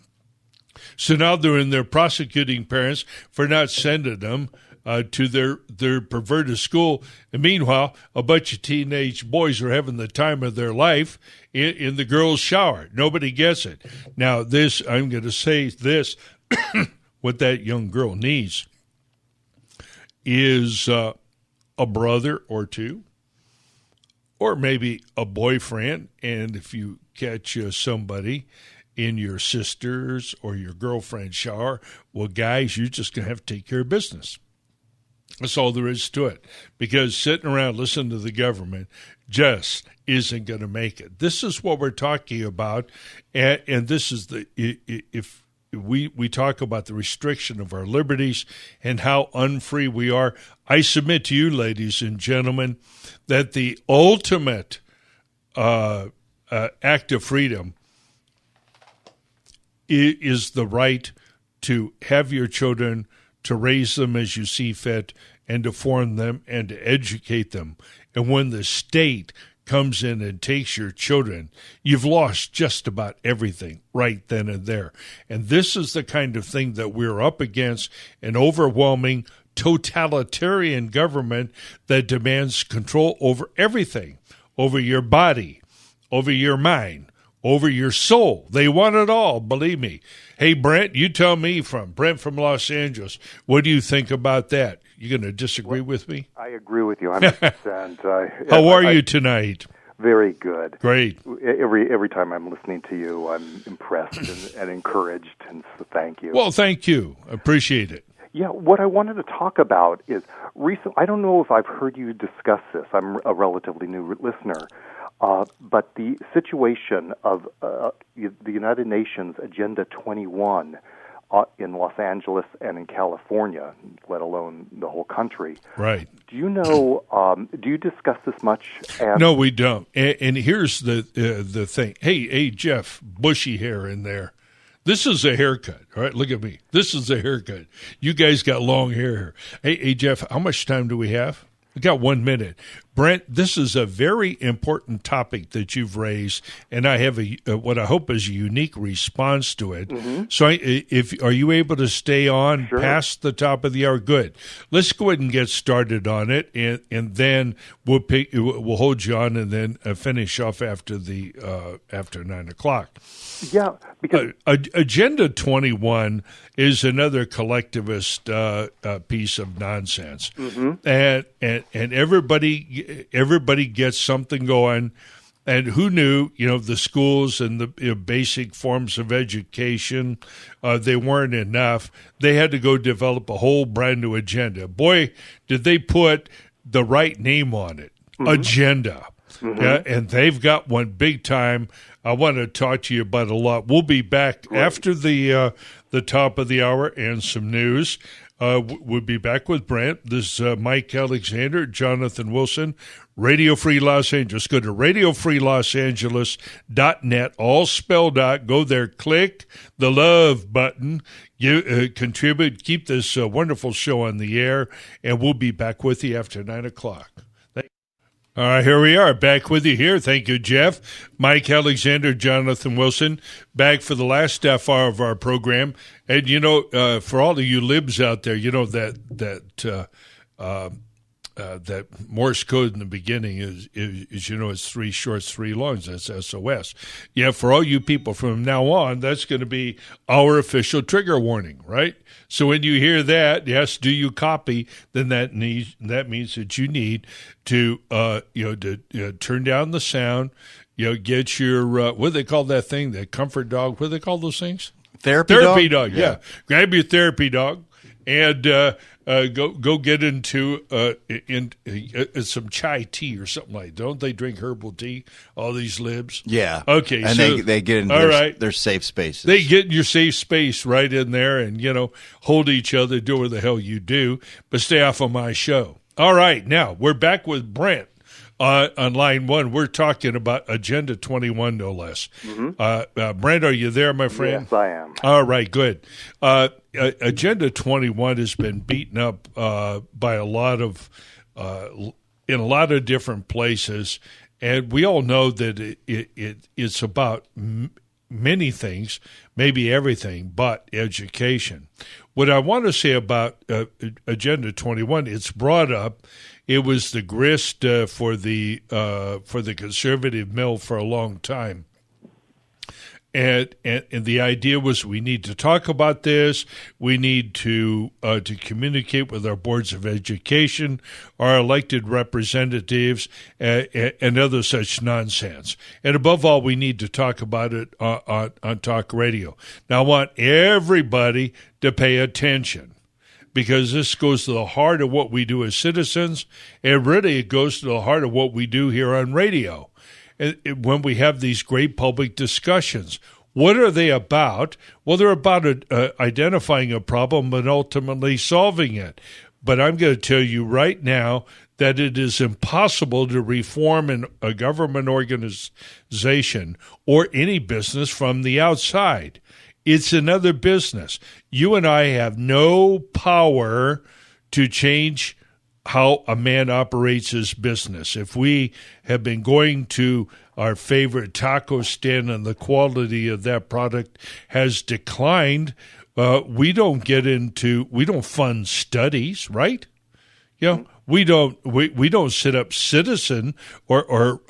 So now they're in there prosecuting parents for not sending them to their perverted school. And meanwhile, a bunch of teenage boys are having the time of their life in the girls' shower. Nobody gets it. Now, I'm going to say this, what that young girl needs is a brother or two, or maybe a boyfriend. And if you catch somebody in your sister's or your girlfriend's shower, well, guys, you're just going to have to take care of business. That's all there is to it, because sitting around listening to the government just isn't going to make it. This is what we're talking about, and this is if we talk about the restriction of our liberties and how unfree we are. I submit to you, ladies and gentlemen, that the ultimate act of freedom is the right to have your children, to raise them as you see fit, and to form them and to educate them. And when the state comes in and takes your children, you've lost just about everything right then and there. And this is the kind of thing that we're up against, an overwhelming totalitarian government that demands control over everything, over your body, over your mind, over your soul. They want it all, believe me. Hey, Brent, you tell me, Brent from Los Angeles, what do you think about that? You going to disagree with me? I agree with you 100%. How are you tonight? Very good. Great. Every time I'm listening to you, I'm impressed and encouraged, and so thank you. Well, thank you. Appreciate it. Yeah, what I wanted to talk about is recent. I don't know if I've heard you discuss this. I'm a relatively new listener. But the situation of the United Nations Agenda 21 in Los Angeles and in California, let alone the whole country. Right. Do you know, do you discuss this much? No, we don't. And here's the thing. Hey, Jeff, bushy hair in there. This is a haircut, all right? Look at me. This is a haircut. You guys got long hair. Hey, Jeff, how much time do we have? We got 1 minute. Brent, this is a very important topic that you've raised, and I have what I hope is a unique response to it. Mm-hmm. So are you able to stay on past the top of the hour? Good. Let's go ahead and get started on it, and then we'll hold you on and then finish off after 9 o'clock. Yeah, because Agenda 21 is another collectivist piece of nonsense, mm-hmm. and everybody gets something going. And who knew? The schools and the basic forms of education, they weren't enough. They had to go develop a whole brand new agenda. Boy, did they put the right name on it, mm-hmm. Agenda. Mm-hmm. Yeah, and they've got one big time. I want to talk to you about a lot. We'll be back after the top of the hour and some news. We'll be back with Brent. This is Mike Alexander, Jonathan Wilson, Radio Free Los Angeles. Go to radiofreelosangeles.net, all spelled out. Go there, click the love button. You contribute, keep this wonderful show on the air, and we'll be back with you after 9 o'clock. All right, here we are, back with you here. Thank you, Jeff. Mike Alexander, Jonathan Wilson, back for the last half hour of our program. And, for all of you libs out there, that Morse code in the beginning is it's 3 shorts, 3 longs. That's SOS. Yeah, for all you people from now on, that's going to be our official trigger warning, right? So when you hear that, yes, do you copy? Then that means that you need to turn down the sound. Get your what do they call that thing? The comfort dog. What do they call those things? Therapy dog. Yeah. Grab your therapy dog and go get into some chai tea or something like that. Don't they drink herbal tea, all these libs? Yeah. Okay. And so, they get in their safe spaces. They get in your safe space right in there and, hold each other, do what the hell you do, but stay off of my show. All right. Now, we're back with Brent. On line one, we're talking about Agenda 21, no less. Mm-hmm. Brent, are you there, my friend? Yes, I am. All right, good. Agenda 21 has been beaten up by in a lot of different places, and we all know that it's about many things, maybe everything, but education. What I want to say about Agenda 21, it's brought up. It was the grist for the conservative mill for a long time. And the idea was we need to talk about this. We need to communicate with our boards of education, our elected representatives, and other such nonsense. And above all, we need to talk about it on talk radio. Now, I want everybody to pay attention, because this goes to the heart of what we do as citizens, and really it goes to the heart of what we do here on radio. When we have these great public discussions. What are they about? Well, they're about identifying a problem and ultimately solving it. But I'm going to tell you right now that it is impossible to reform a government organization or any business from the outside. It's another business. You and I have no power to change how a man operates his business. If we have been going to our favorite taco stand and the quality of that product has declined, we don't fund studies, right? You know, we don't set up citizen or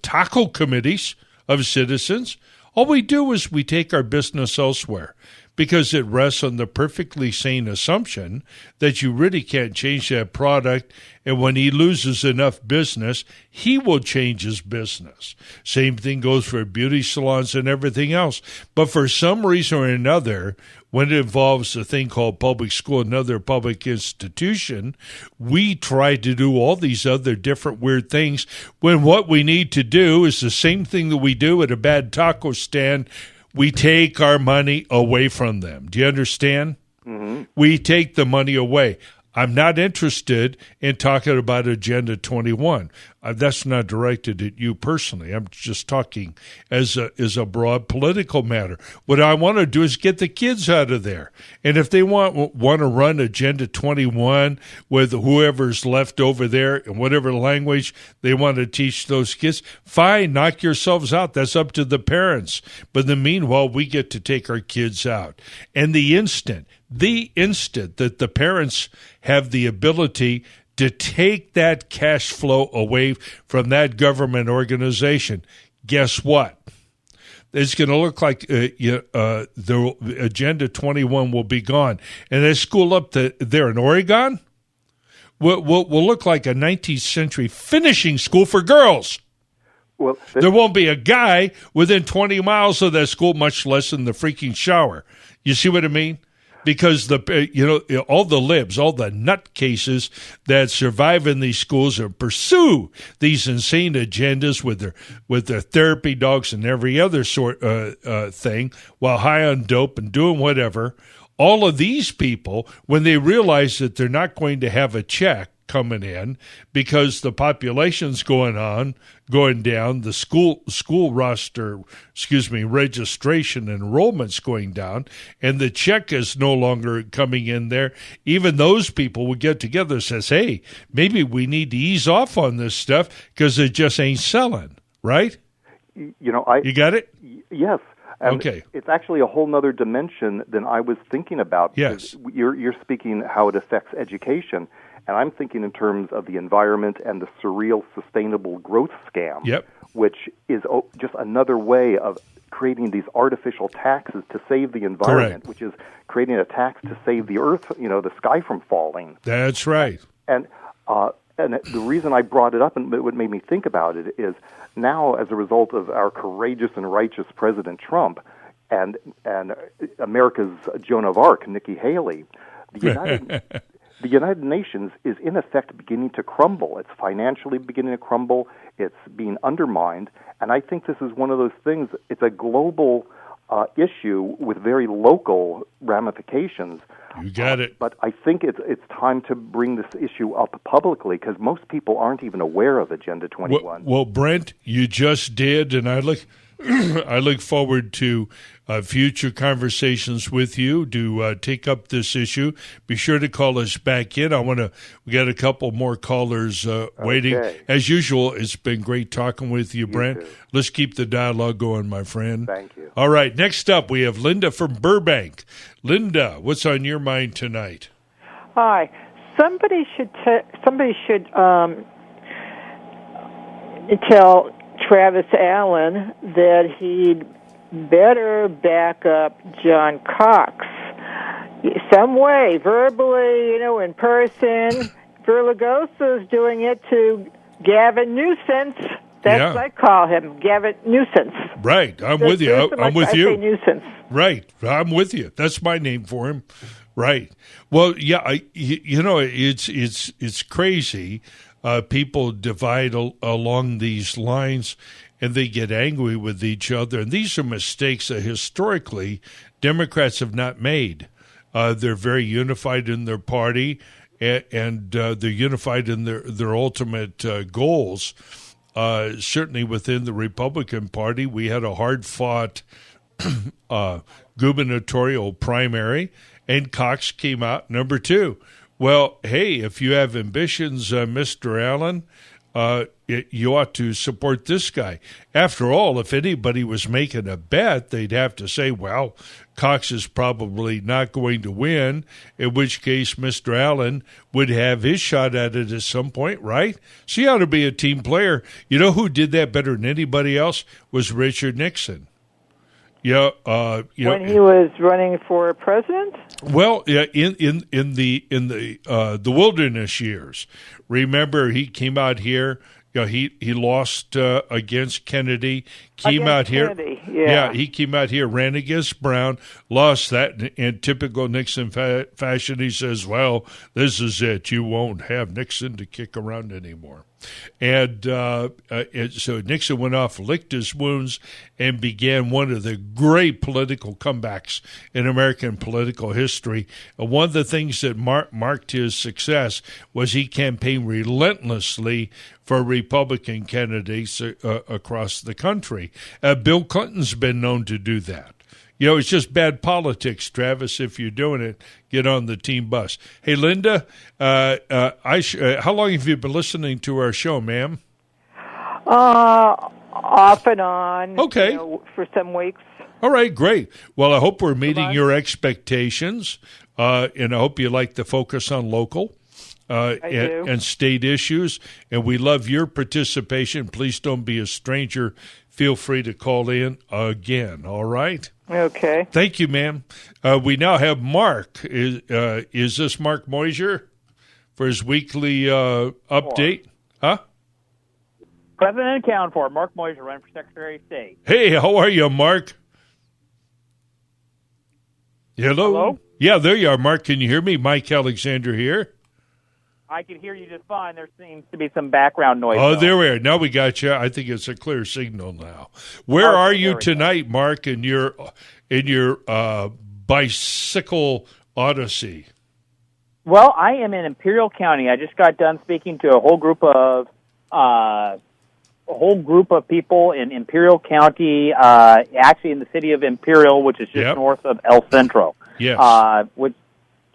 taco committees of citizens. All we do is we take our business elsewhere, because it rests on the perfectly sane assumption that you really can't change that product, and when he loses enough business, he will change his business. Same thing goes for beauty salons and everything else. But for some reason or another, when it involves a thing called public school, another public institution, we try to do all these other different weird things, when what we need to do is the same thing that we do at a bad taco stand. We take our money away from them. Do you understand? Mm-hmm. We take the money away. I'm not interested in talking about Agenda 21. That's not directed at you personally. I'm just talking as a broad political matter. What I want to do is get the kids out of there. And if they want to run Agenda 21 with whoever's left over there in whatever language they want to teach those kids, fine, knock yourselves out. That's up to the parents. But in the meanwhile, we get to take our kids out. And the instant that the parents have the ability to take that cash flow away from that government organization, guess what? It's going to look like the Agenda 21 will be gone. And that school up there in Oregon will look like a 19th century finishing school for girls. Well, there won't be a guy within 20 miles of that school, much less in the freaking shower. You see what I mean? Because all the libs, all the nutcases that survive in these schools and pursue these insane agendas with their therapy dogs and every other sort thing, while high on dope and doing whatever, all of these people, when they realize that they're not going to have a check coming in because the population's going down, the school roster, registration enrollment's going down, and the check is no longer coming in there. Even those people would get together and says, hey, maybe we need to ease off on this stuff because it just ain't selling, right? You got it? Yes. And okay. It's actually a whole other dimension than I was thinking about. Yes. You're speaking how it affects education. And I'm thinking in terms of the environment and the surreal sustainable growth scam, which is just another way of creating these artificial taxes to save the environment, Correct. Which is creating a tax to save the earth, the sky from falling. That's right. And the reason I brought it up and what made me think about it is now, as a result of our courageous and righteous President Trump and America's Joan of Arc, Nikki Haley, the United Nations is, in effect, beginning to crumble. It's financially beginning to crumble. It's being undermined. And I think this is one of those things, it's a global issue with very local ramifications. You got it. But I think it's time to bring this issue up publicly because most people aren't even aware of Agenda 21. Well, Brent, you just did, and I look forward to future conversations with you to take up this issue. Be sure to call us back in. We got a couple more callers waiting. As usual, it's been great talking with you, Brent. Too. Let's keep the dialogue going, my friend. Thank you. All right, next up we have Linda from Burbank. Linda, what's on your mind tonight? Hi. Somebody should tell Travis Allen that he'd better back up John Cox some way, verbally, in person. Verlagosa's doing it to Gavin Nuisance. That's what I call him, Gavin Nuisance. Right, I'm with you. I'm with you. I say Nuisance. Right, I'm with you. That's my name for him. Right. Well, yeah, it's crazy. People divide along these lines, and they get angry with each other. And these are mistakes that historically Democrats have not made. They're very unified in their party, and they're unified in their ultimate goals. Certainly within the Republican Party, we had a hard-fought gubernatorial primary, and Cox came out number 2. Well, hey, if you have ambitions, Mr. Allen, you ought to support this guy. After all, if anybody was making a bet, they'd have to say, well, Cox is probably not going to win, in which case Mr. Allen would have his shot at it at some point, right? So he ought to be a team player. You know who did that better than anybody else? Was Richard Nixon. Yeah, when he was running for president. Well, yeah, in the wilderness years. Remember, he came out here. He lost against Kennedy. He came out here, ran against Brown, lost that in typical Nixon fashion. He says, "Well, this is it. You won't have Nixon to kick around anymore." And so Nixon went off, licked his wounds, and began one of the great political comebacks in American political history. One of the things that marked his success was he campaigned relentlessly for Republican candidates across the country. Bill Clinton's been known to do that. It's just bad politics, Travis. If you're doing it, get on the team bus. Hey, Linda, how long have you been listening to our show, ma'am? Off and on. Okay. For some weeks. All right, great. Well, I hope we're meeting your expectations, and I hope you like the focus on local and state issues. And we love your participation. Please don't be a stranger. Feel free to call in again, all right? Okay. Thank you, ma'am. We now have Mark. Is this Mark Moser for his weekly update? Huh? President accounted for. Mark Moser, running for Secretary of State. Hey, how are you, Mark? Hello? Yeah, there you are, Mark. Can you hear me? Mike Alexander here. I can hear you just fine. There seems to be some background noise. Oh, there we are. Now we got you. I think it's a clear signal now. Where are you tonight, Mark, in your bicycle odyssey? Well, I am in Imperial County. I just got done speaking to a whole group of people in Imperial County, actually in the city of Imperial, which is just north of El Centro. Yes. Which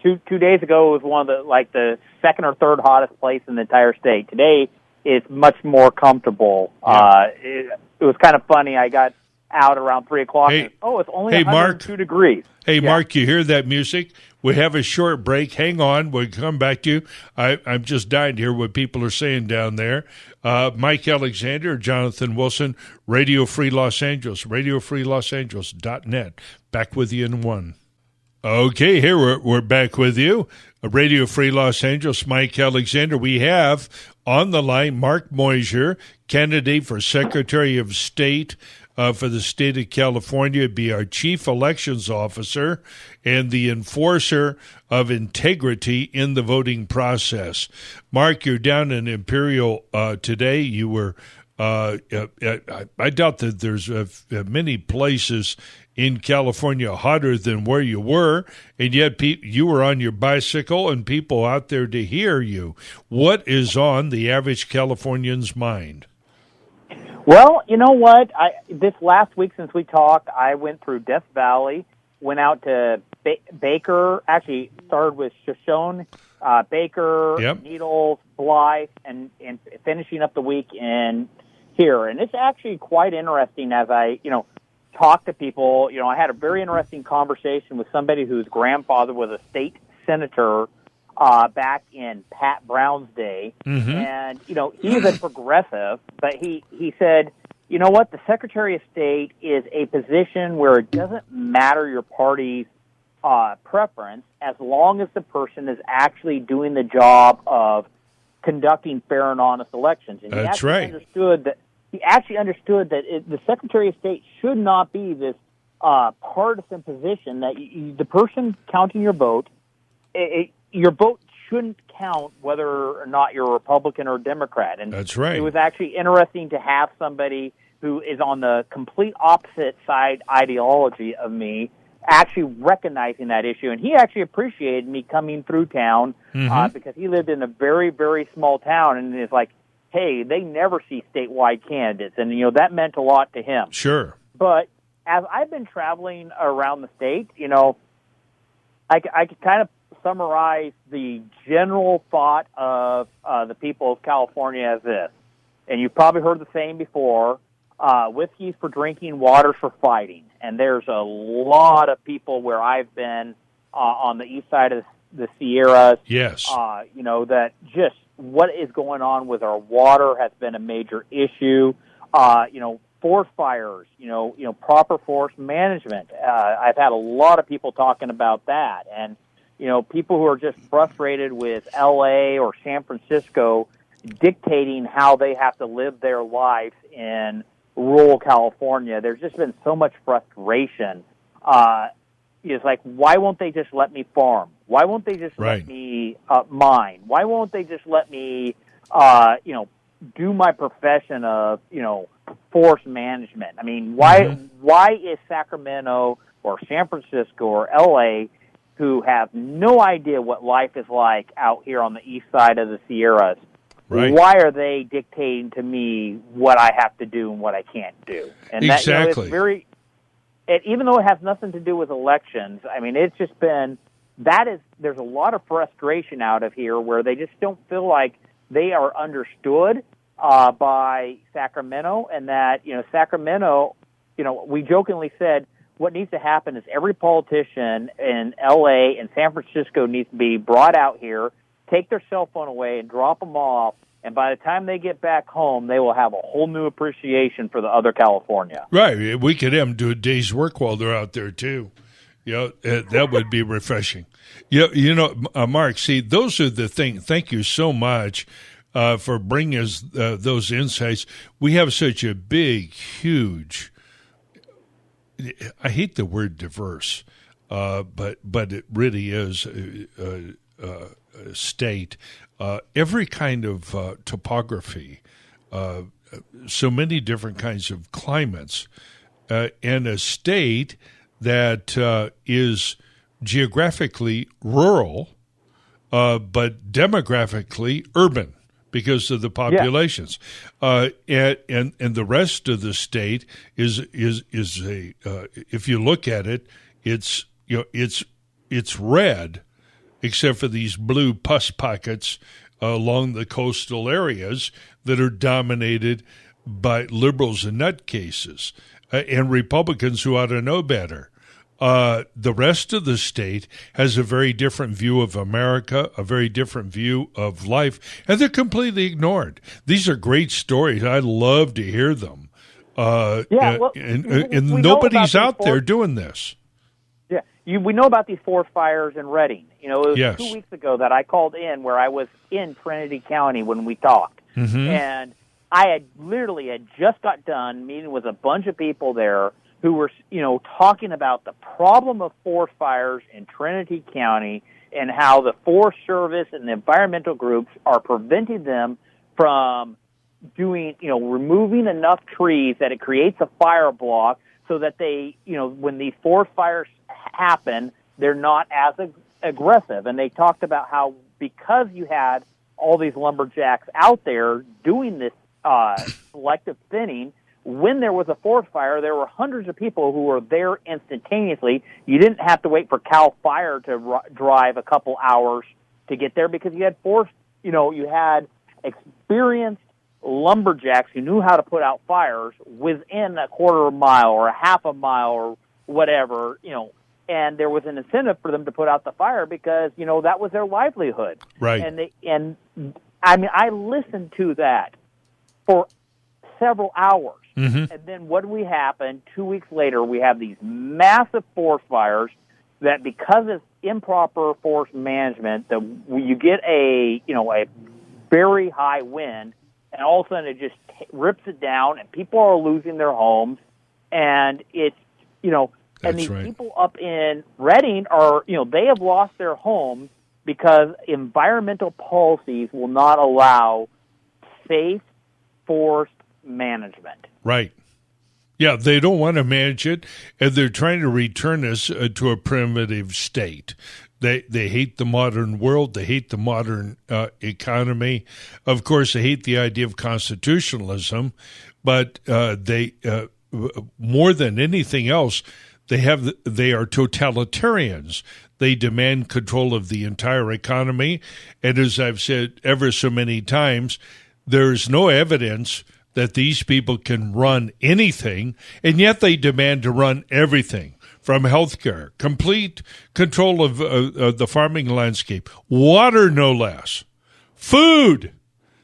two days ago was one of the second or third hottest place in the entire state. Today it's much more comfortable. Yeah. It was kind of funny. I got out around 3 o'clock. Hey, it's only 102 degrees. Hey, Mark, you hear that music? We have a short break. Hang on. We'll come back to you. I'm just dying to hear what people are saying down there. Mike Alexander, Jonathan Wilson, Radio Free Los Angeles, radiofreelosangeles.net. Back with you in one. Okay, here we're back with you. Radio Free Los Angeles, Mike Alexander. We have on the line Mark Moser, candidate for Secretary of State for the state of California, be our chief elections officer and the enforcer of integrity in the voting process. Mark, you're down in Imperial today. You were, I doubt that there's many places in California hotter than where you were, and yet you were on your bicycle and people out there to hear you. What is on the average Californian's mind? Well, you know what? This last week since we talked, I went through Death Valley, went out to Baker, actually started with Shoshone, Baker, Needles, Blythe, and finishing up the week in here. And it's actually quite interesting as I, talk to people. I had a very interesting conversation with somebody whose grandfather was a state senator back in Pat Brown's day. Mm-hmm. And, he's a progressive, but he said, you know what, the Secretary of State is a position where it doesn't matter your party's preference as long as the person is actually doing the job of conducting fair and honest elections. And that's right. He actually understood that the Secretary of State should not be this partisan position, that the person counting your vote, your vote shouldn't count whether or not you're a Republican or Democrat. And that's right. It was actually interesting to have somebody who is on the complete opposite side ideology of me actually recognizing that issue. And he actually appreciated me coming through town because he lived in a very, very small town, and it's like, hey, they never see statewide candidates, and that meant a lot to him. Sure. But as I've been traveling around the state, I could kind of summarize the general thought of the people of California as this, and you've probably heard the saying before: whiskey's for drinking, water's for fighting. And there's a lot of people where I've been on the east side of the Sierras. Yes. That just what is going on with our water has been a major issue. Forest fires, proper forest management. I've had a lot of people talking about that. And, people who are just frustrated with L.A. or San Francisco dictating how they have to live their lives in rural California. There's just been so much frustration. It's like, why won't they just let me farm? Why won't they just let me mine? Why won't they just let me, do my profession of, forest management? I mean, why is Sacramento or San Francisco or L.A., who have no idea what life is like out here on the east side of the Sierras, why are they dictating to me what I have to do and what I can't do? And exactly. Even though it has nothing to do with elections, I mean, it's just been, there's a lot of frustration out of here where they just don't feel like they are understood by Sacramento, and that, Sacramento, we jokingly said, what needs to happen is every politician in L.A. and San Francisco needs to be brought out here, take their cell phone away and drop them off, and by the time they get back home, they will have a whole new appreciation for the other California. Right. We could have them do a day's work while they're out there, too. That would be refreshing. Mark, see, those are the things. Thank you so much for bringing us those insights. We have such a big, huge, I hate the word diverse, but it really is a state. Every kind of topography, so many different kinds of climates, and a state that is geographically rural, but demographically urban because of the populations. And the rest of the state is a if you look at it, it's red, except for these blue pus pockets along the coastal areas that are dominated by liberals and nutcases and Republicans who ought to know better. The rest of the state has a very different view of America, a very different view of life, and they're completely ignored. These are great stories. I love to hear them. And nobody's out there doing this. Yeah, we know about these forest fires in Redding. It was 2 weeks ago that I called in where I was in Trinity County when we talked. Mm-hmm. And I had just got done meeting with a bunch of people there who were, talking about the problem of forest fires in Trinity County and how the Forest Service and the environmental groups are preventing them from doing, removing enough trees that it creates a fire block so that they, when these forest fires happen, they're not as aggressive. And they talked about how because you had all these lumberjacks out there doing this selective thinning. When there was a forest fire, there were hundreds of people who were there instantaneously. You didn't have to wait for CAL FIRE to drive a couple hours to get there because you had you had experienced lumberjacks who knew how to put out fires within a quarter of a mile or a half a mile or whatever, and there was an incentive for them to put out the fire because, that was their livelihood. Right. And I listened to that for several hours. Mm-hmm. And then what do we happen? 2 weeks later, we have these massive forest fires that because it's improper forest management, you get a very high wind, and all of a sudden it just rips it down, and people are losing their homes, and it's, and these people up in Redding are, they have lost their homes because environmental policies will not allow safe forest management. Right. Yeah, they don't want to manage it, and they're trying to return us to a primitive state. They hate the modern world. They hate the modern economy. Of course, they hate the idea of constitutionalism, but they more than anything else, they are totalitarians. They demand control of the entire economy, and as I've said ever so many times, there's no evidence that these people can run anything, and yet they demand to run everything, from healthcare, complete control of the farming landscape, water no less, food.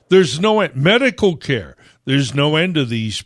There's no end, medical care. There's no end to these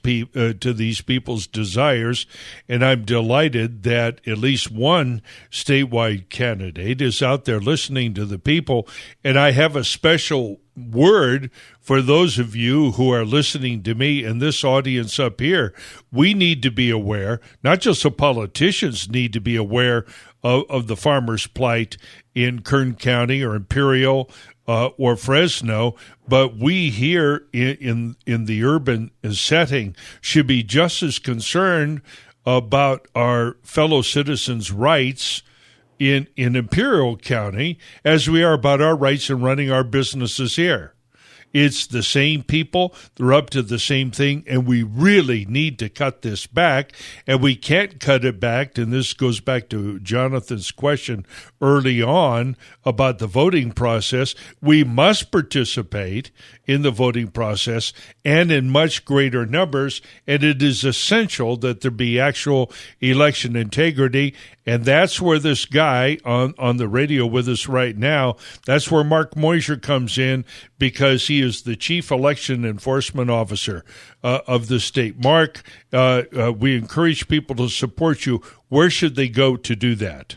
people's desires, and I'm delighted that at least one statewide candidate is out there listening to the people, and I have a special word for those of you who are listening to me and this audience up here. We need to be aware, not just the politicians need to be aware of the farmers' plight in Kern County or Imperial or Fresno, but we here in the urban setting should be just as concerned about our fellow citizens' rights in Imperial County as we are about our rights in running our businesses here. It's the same people. They're up to the same thing, and we really need to cut this back, and we can't cut it back, and this goes back to Jonathan's question early on about the voting process. We must participate in the voting process and in much greater numbers, and it is essential that there be actual election integrity, and that's where this guy on the radio with us right now, that's where Mark Moyser comes in, because he is the Chief Election Enforcement Officer of the state. Mark, we encourage people to support you. Where should they go to do that?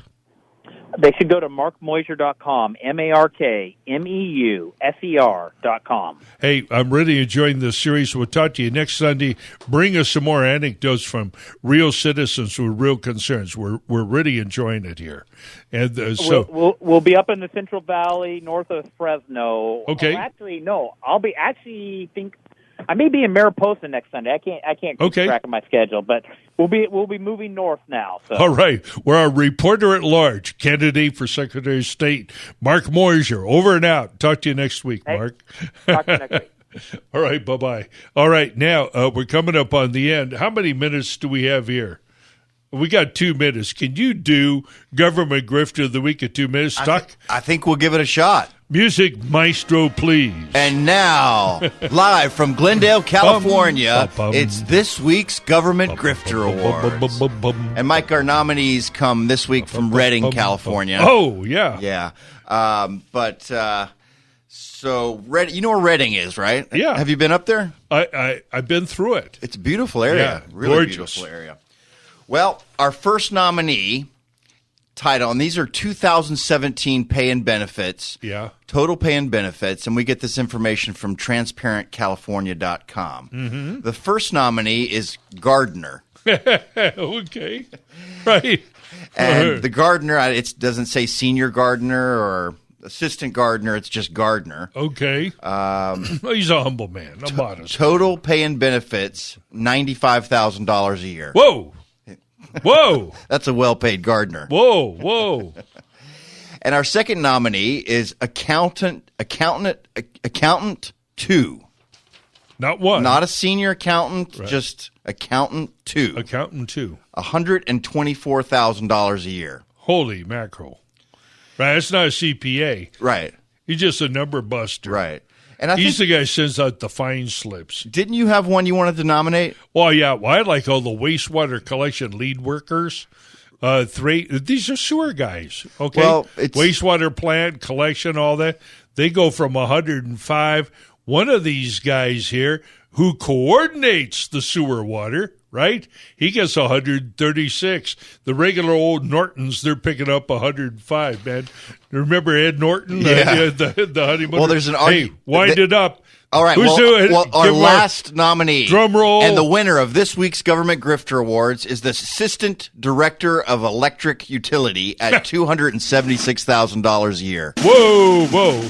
They should go to markmeuser.com, MarkMeuser.com. Hey, I'm really enjoying this series. We'll talk to you next Sunday. Bring us some more anecdotes from real citizens with real concerns. We're really enjoying it here. And we'll be up in the Central Valley, north of Fresno. Okay. I may be in Mariposa next Sunday. I can't keep track of my schedule, but we'll be moving north now. So. All right. We're our reporter at large, candidate for Secretary of State, Mark Moyser. Over and out. Talk to you next week, Mark. Talk to you next week. All right. Bye-bye. All right. Now, we're coming up on the end. How many minutes do we have here? We got 2 minutes. Can you do Government Grifter of the Week at 2 minutes? I think we'll give it a shot. Music maestro, please. And now, live from Glendale, California, it's this week's Government Grifter Awards. And Mike, our nominees come this week from Redding, California. Oh, yeah. Yeah. So, you know where Redding is, right? Yeah. Have you been up there? I've been through it. It's a beautiful area. Yeah, really gorgeous. Beautiful area. Well, our first nominee title, and these are 2017 pay and benefits. Yeah. Total pay and benefits, and we get this information from transparentcalifornia.com. Mm-hmm. The first nominee is gardener. Okay. Right. And the gardener, it doesn't say senior gardener or assistant gardener, it's just gardener. Okay. He's a humble man. I'm modest. Total pay and benefits, $95,000 a year. Whoa. Whoa. That's a well-paid gardener. Whoa. And our second nominee is accountant 2. Not one. Not a senior accountant, just accountant 2. Accountant 2. $124,000 a year. Holy mackerel. Right, that's not a CPA. Right. He's just a number buster. Right. And he's the guy who sends out the fine slips. Didn't you have one you wanted to nominate? Well, yeah. Well, I like all the wastewater collection lead workers. These are sewer guys, okay? Well, wastewater plant, collection, all that. They go from 105. One of these guys here who coordinates the sewer water, right? He gets 136. The regular old Nortons, they're picking up 105, man. Remember Ed Norton? Yeah. The honeymoon. Well, there's an Hey, wind it up. All right. Who's doing? Well, our last nominee, drum roll, and the winner of this week's Government Grifter Awards is the Assistant Director of Electric Utility at $276,000 a year. Whoa.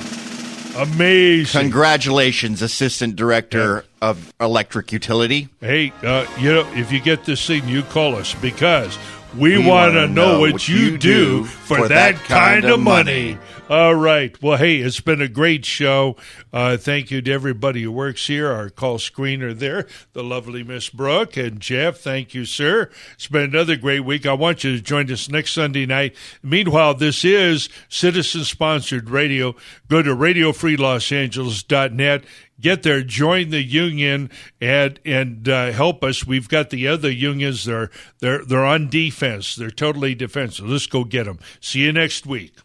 Amazing. Congratulations, Assistant Director of Electric Utility. Hey, if you get this thing, you call us because we want to know what you do for that kind of money. All right. Well, hey, it's been a great show. Thank you to everybody who works here, our call screener there, the lovely Miss Brooke, and Jeff. Thank you, sir. It's been another great week. I want you to join us next Sunday night. Meanwhile, this is citizen-sponsored radio. Go to radiofreelosangeles.net. Get there, join the union, and help us. We've got the other unions. They're on defense. They're totally defensive. Let's go get them. See you next week.